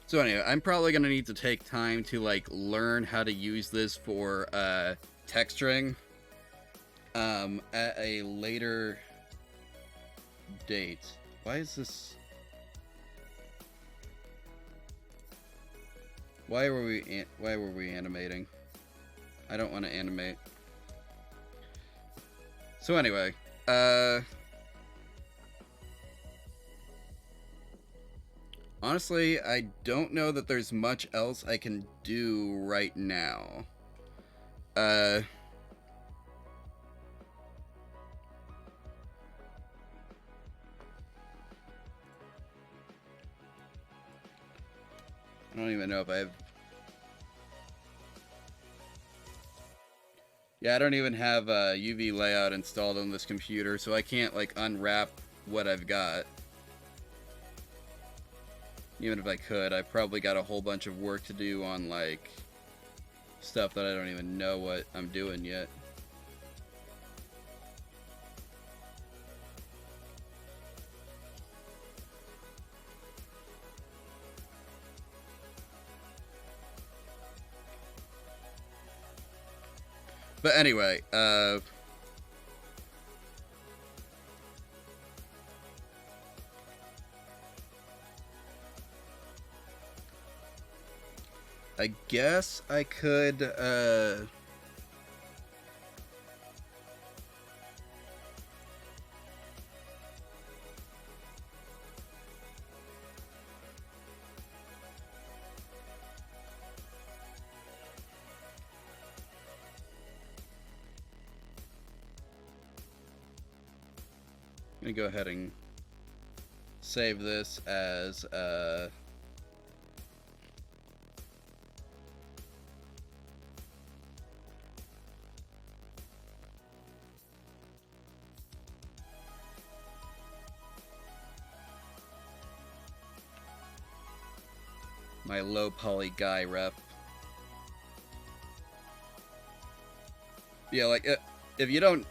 So anyway, I'm probably going to need to take time to, like, learn how to use this for, texturing, at a later date. Why is this... Why were we animating? I don't want to animate. So anyway, honestly, I don't know that there's much else I can do right now. I don't even know if I have... Yeah, I don't even have a UV layout installed on this computer, so I can't, like, unwrap what I've got. Even if I could, I've probably got a whole bunch of work to do on, like, stuff that I don't even know what I'm doing yet. But anyway, I guess I could, I'm gonna go ahead and save this as, my low poly guy rep. Yeah, like, if you don't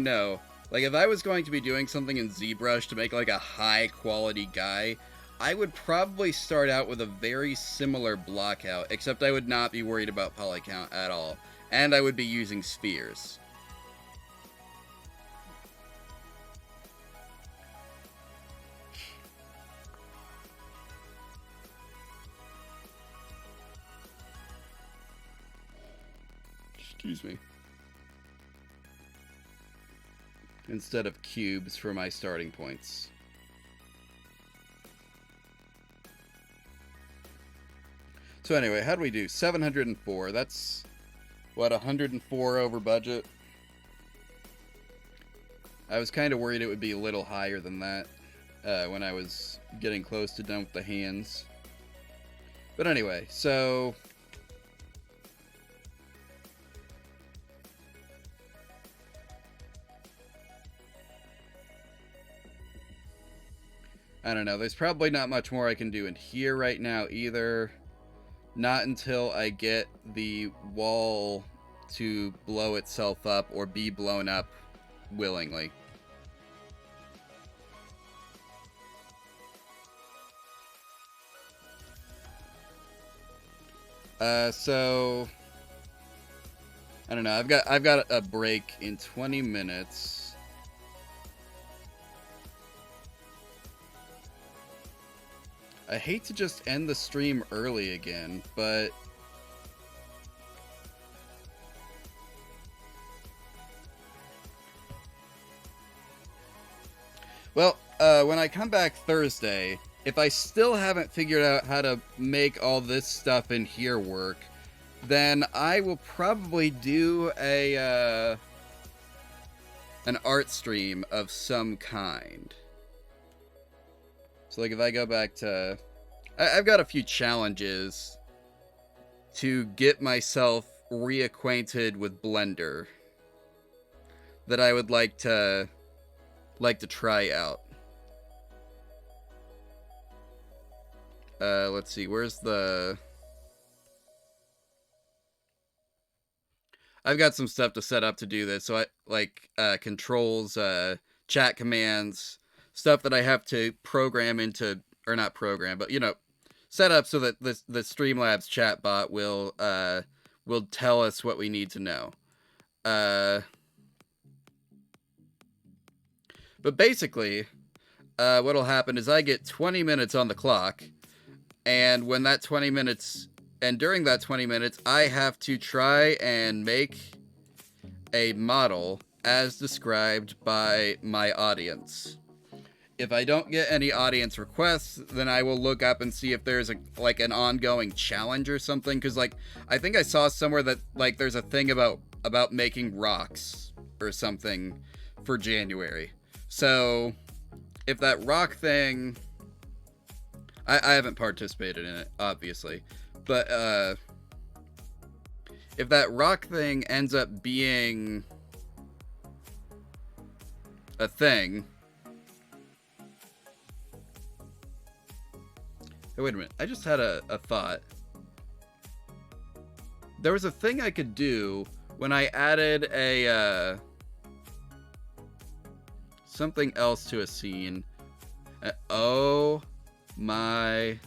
know, like, if I was going to be doing something in ZBrush to make, like, a high-quality guy, I would probably start out with a very similar blockout, except I would not be worried about poly count at all, and I would be using spheres. Excuse me. Instead of cubes for my starting points. So anyway, how do we do? 704. That's, what, 104 over budget? I was kind of worried it would be a little higher than that when I was getting close to done with the hands. But anyway, so... I don't know, there's probably not much more I can do in here right now either. Not until I get the wall to blow itself up or be blown up willingly. So I don't know, I've got a break in 20 minutes. I hate to just end the stream early again, but... Well, when I come back Thursday, if I still haven't figured out how to make all this stuff in here work, then I will probably do an art stream of some kind. So, like, if I go back to... I've got a few challenges to get myself reacquainted with Blender that I would like to try out. Let's see, where's the... I've got some stuff to set up to do this, so I, like, controls, chat commands... stuff that I have to program into, or not program, but, you know, set up so that the Streamlabs chatbot will tell us what we need to know. But basically, what'll happen is I get 20 minutes on the clock, and when that 20 minutes, and during that 20 minutes, I have to try and make a model as described by my audience. If I don't get any audience requests, then I will look up and see if there's like an ongoing challenge or something. Because, like, I think I saw somewhere that, like, there's a thing about making rocks or something for January. So if that rock thing, I haven't participated in it, obviously, but if that rock thing ends up being a thing... Hey, wait a minute. I just had a thought. There was a thing I could do when I added a something else to a scene. Oh my...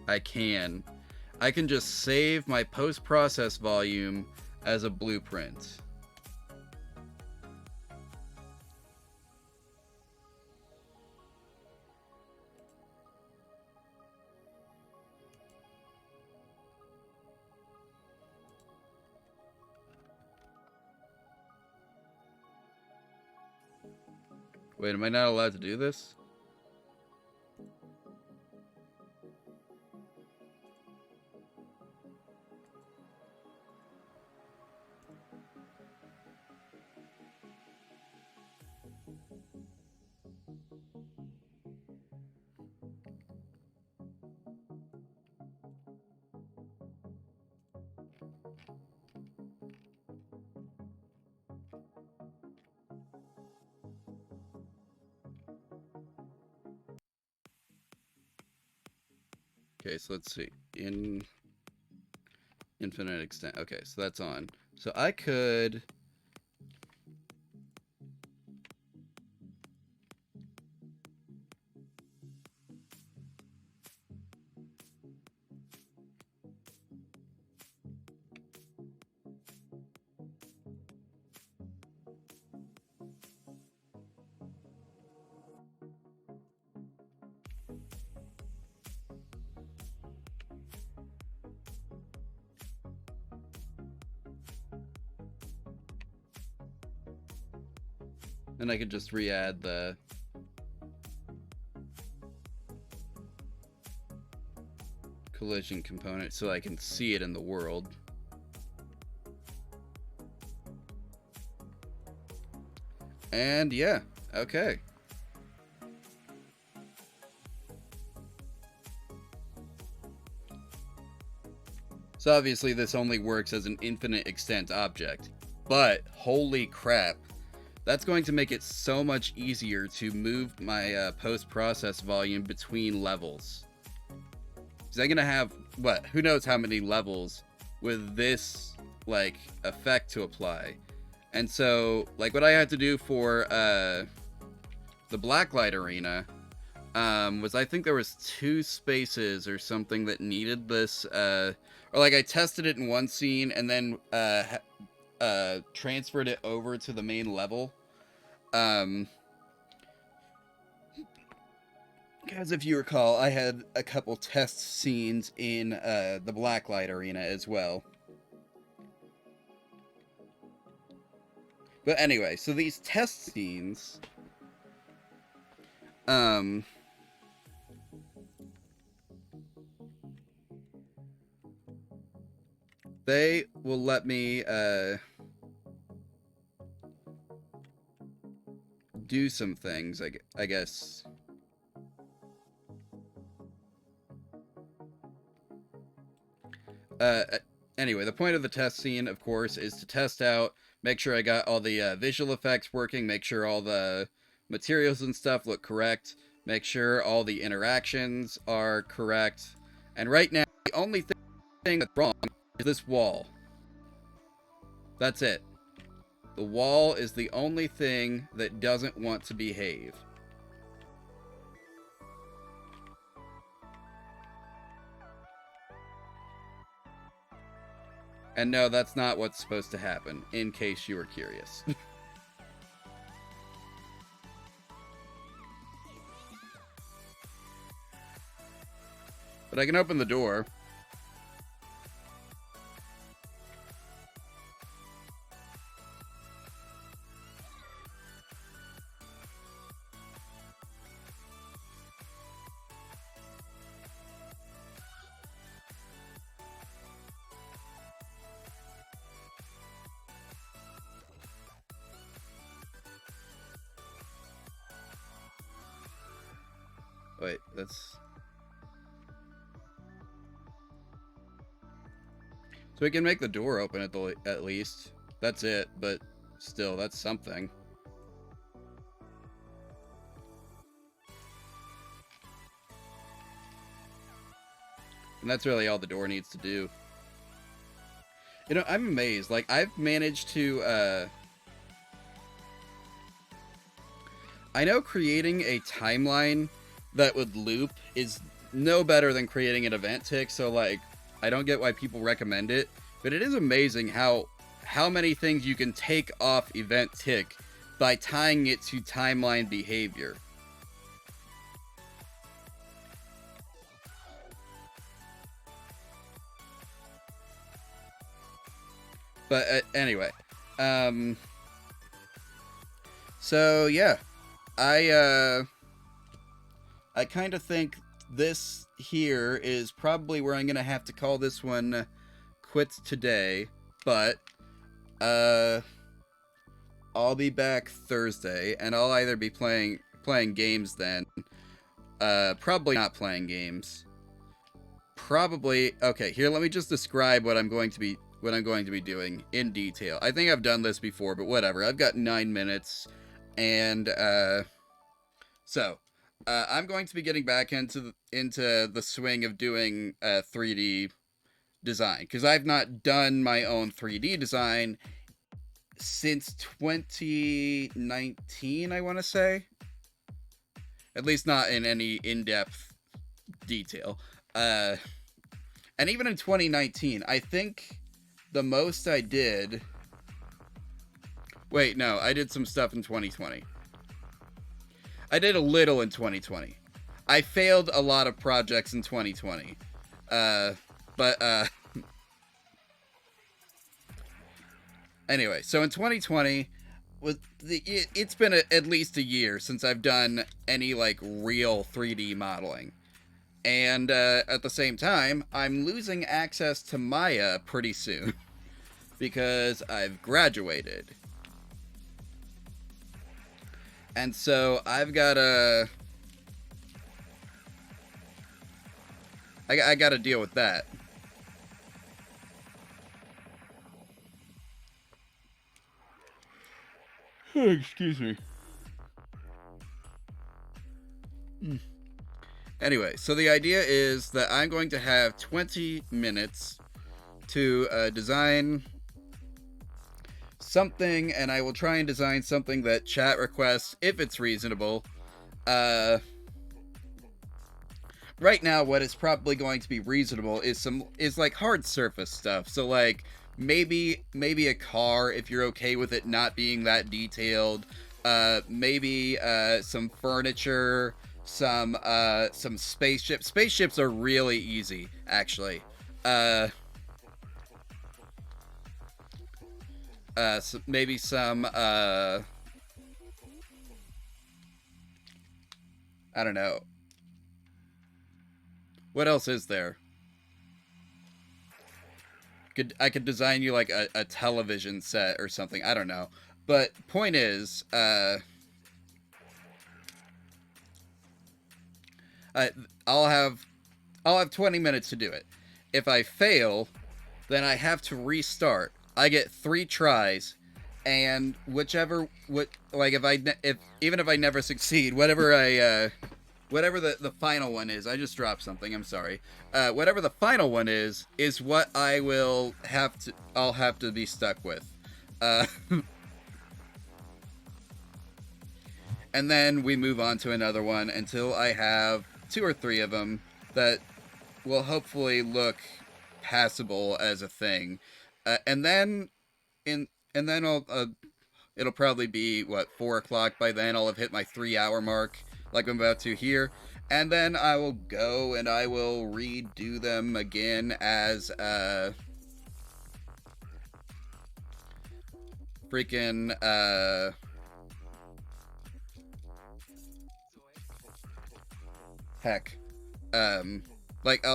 I can. I can just save my post-process volume as a blueprint. Wait, am I not allowed to do this? Okay, so let's see. Infinite extent. Okay, so that's on. So I could... And I could just re-add the... collision component so I can see it in the world. And yeah, okay. So obviously this only works as an infinite extent object, but holy crap, that's going to make it so much easier to move my post-process volume between levels. Because I'm gonna have, what, who knows how many levels with this, like, effect to apply. And so, like, what I had to do for the Blacklight Arena was, I think there was 2 spaces or something that needed this, or like I tested it in one scene and then transferred it over to the main level. Because if you recall, I had a couple test scenes in the Blacklight Arena as well. But anyway, so these test scenes, they will let me do some things, I guess. Anyway, the point of the test scene, of course, is to test out, make sure I got all the visual effects working, make sure all the materials and stuff look correct, make sure all the interactions are correct. And right now, the only thing that's wrong is this wall. That's it. The wall is the only thing that doesn't want to behave. And no, that's not what's supposed to happen, in case you were curious. But I can open the door. Wait, that's... So we can make the door open at least. That's it, but still, that's something. And that's really all the door needs to do. You know, I'm amazed. Like, I've managed to, I know creating a timeline that would loop is no better than creating an event tick, so, like, I don't get why people recommend it, but it is amazing how many things you can take off event tick by tying it to timeline behavior. But anyway, so yeah, I kind of think this here is probably where I'm gonna have to call this one quits today. But I'll be back Thursday, and I'll either be playing games then. Probably not playing games. Probably okay. Here, let me just describe what I'm going to be doing in detail. I think I've done this before, but whatever. I've got 9 minutes, and so I'm going to be getting back into the swing of doing 3D design, because I've not done my own 3D design since 2019, I want to say. At least not in any in-depth detail. And even in 2019, I think the most I did... Wait, no, I did some stuff in 2020. I did a little in 2020. I failed a lot of projects in 2020. Anyway, so in 2020, it's been at least a year since I've done any, like, real 3D modeling. And at the same time, I'm losing access to Maya pretty soon because I've graduated. And so I've got to... I got to deal with that. Excuse me. Anyway, so the idea is that I'm going to have 20 minutes to design something, and I will try and design something that chat requests, if it's reasonable. Right now, what is probably going to be reasonable is like hard surface stuff. So like maybe a car, if you're okay with it not being that detailed. Maybe some furniture, some spaceships. Spaceships are really easy, actually. So maybe some I don't know. What else is there? I could design you like a television set or something. I don't know. But point is, I'll have 20 minutes to do it. If I fail, then I have to restart. I get 3 tries, and even if I never succeed, whatever the final one is, I just dropped something, I'm sorry. Whatever the final one is what I'll have to be stuck with. And then we move on to another one until I have 2 or 3 of them that will hopefully look passable as a thing. And then it'll probably be 4 o'clock by then. I'll have hit my 3-hour mark, like I'm about to here, and then I will go and I will redo them again as freaking heck, like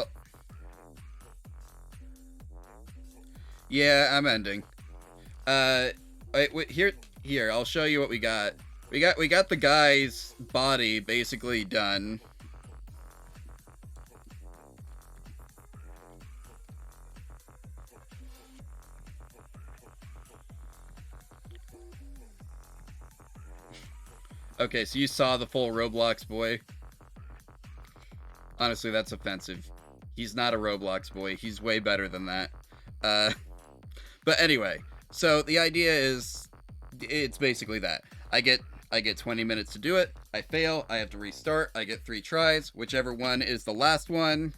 yeah, I'm ending. Wait, here, I'll show you what we got. We got the guy's body basically done. Okay, so you saw the full Roblox boy. Honestly, that's offensive. He's not a Roblox boy. He's way better than that. But anyway, so the idea is, it's basically that. I get 20 minutes to do it. I fail. I have to restart. I get 3 tries. Whichever one is the last one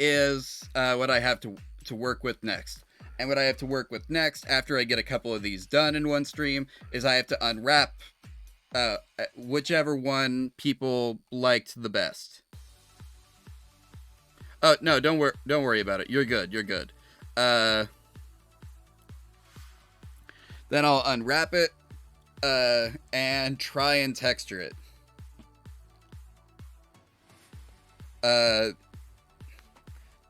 is what I have to work with next. And what I have to work with next, after I get a couple of these done in one stream, is I have to unwrap whichever one people liked the best. Oh no, don't worry about it. You're good. You're good. Then I'll unwrap it and try and texture it.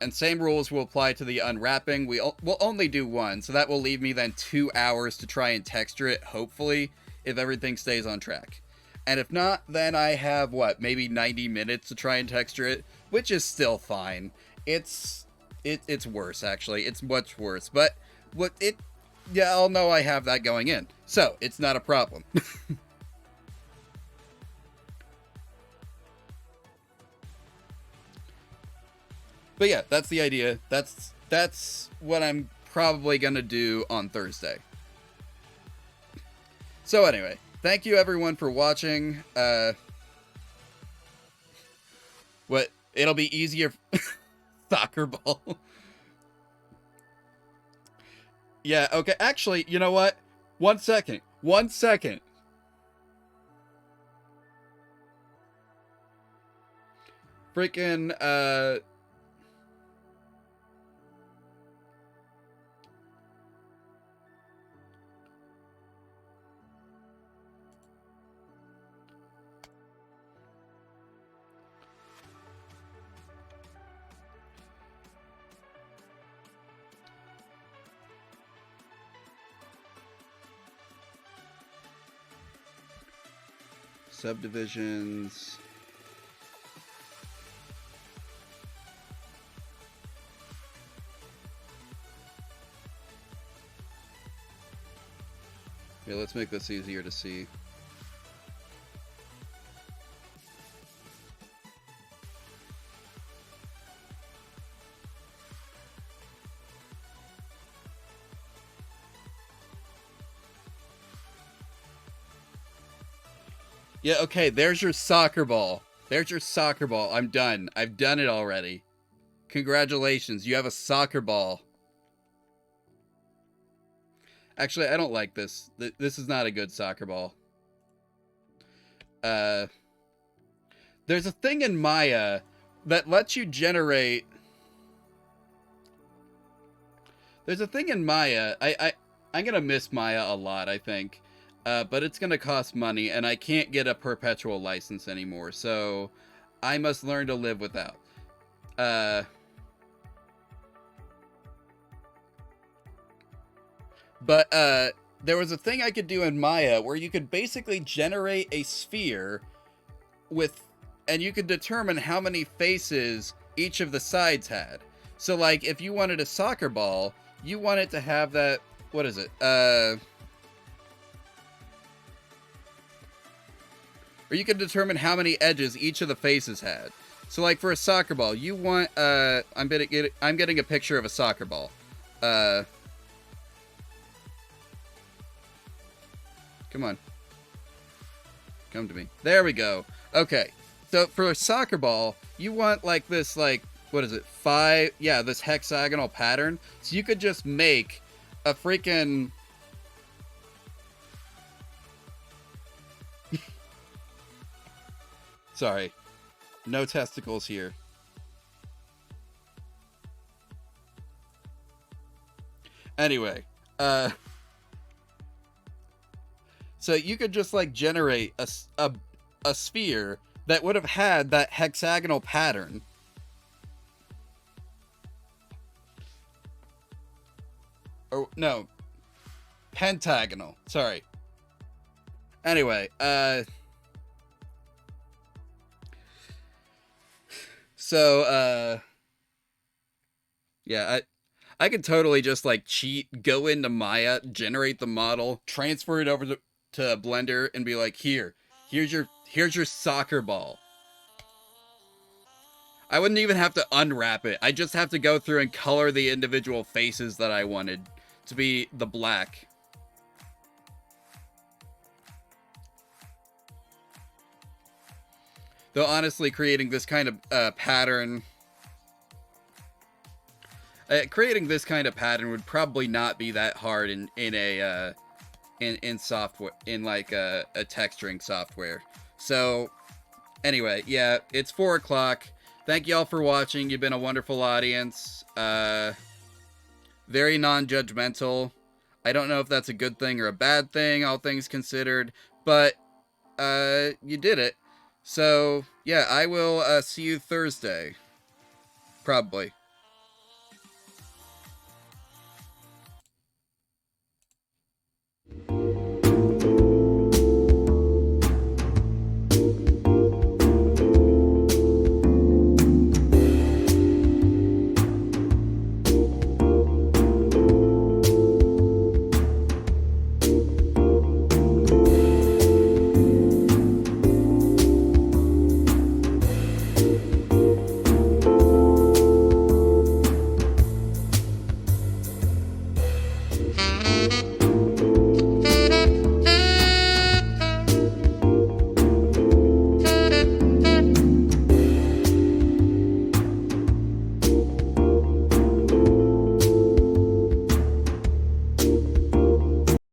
And same rules will apply to the unwrapping. We'll only do one, so that will leave me then 2 hours to try and texture it, hopefully, if everything stays on track. And if not, then I have, what, maybe 90 minutes to try and texture it, which is still fine. It's worse, actually. It's much worse. But, yeah, I'll know I have that going in. So, it's not a problem. But yeah, that's the idea. That's what I'm probably gonna do on Thursday. So anyway, thank you everyone for watching. It'll be easier. Soccer ball. Yeah, okay. Actually, you know what? 1 second. 1 second. Freaking, subdivisions. Yeah, let's make this easier to see. Yeah, okay, there's your soccer ball. There's your soccer ball. I'm done. I've done it already. Congratulations, you have a soccer ball. Actually, I don't like this. This is not a good soccer ball. There's a thing in Maya that lets you generate... There's a thing in Maya... I'm gonna miss Maya a lot, I think. But it's gonna cost money, and I can't get a perpetual license anymore, so I must learn to live without. But there was a thing I could do in Maya where you could basically generate a sphere and you could determine how many faces each of the sides had. So, like, if you wanted a soccer ball, you want it to have that, what is it? Or you can determine how many edges each of the faces had. So, like, for a soccer ball, you want, I'm getting a picture of a soccer ball. Come on. Come to me. There we go. Okay. So, for a soccer ball, you want, like, this, like, what is it? This hexagonal pattern. So, you could just make a freaking... Sorry. No testicles here. Anyway, so you could just, like, generate a sphere that would have had that hexagonal pattern. Or, no. Pentagonal. Sorry. Anyway, So, yeah, I could totally just, like, cheat, go into Maya, generate the model, transfer it over to Blender, and be like, here's your soccer ball. I wouldn't even have to unwrap it. I just have to go through and color the individual faces that I wanted to be the black. Though honestly, creating this kind of pattern Creating this kind of pattern would probably not be that hard in software, in like a texturing software. So anyway, yeah, it's 4 o'clock. Thank y'all for watching. You've been a wonderful audience. Very non-judgmental. I don't know if that's a good thing or a bad thing, all things considered, but you did it. So yeah, I will see you Thursday, probably.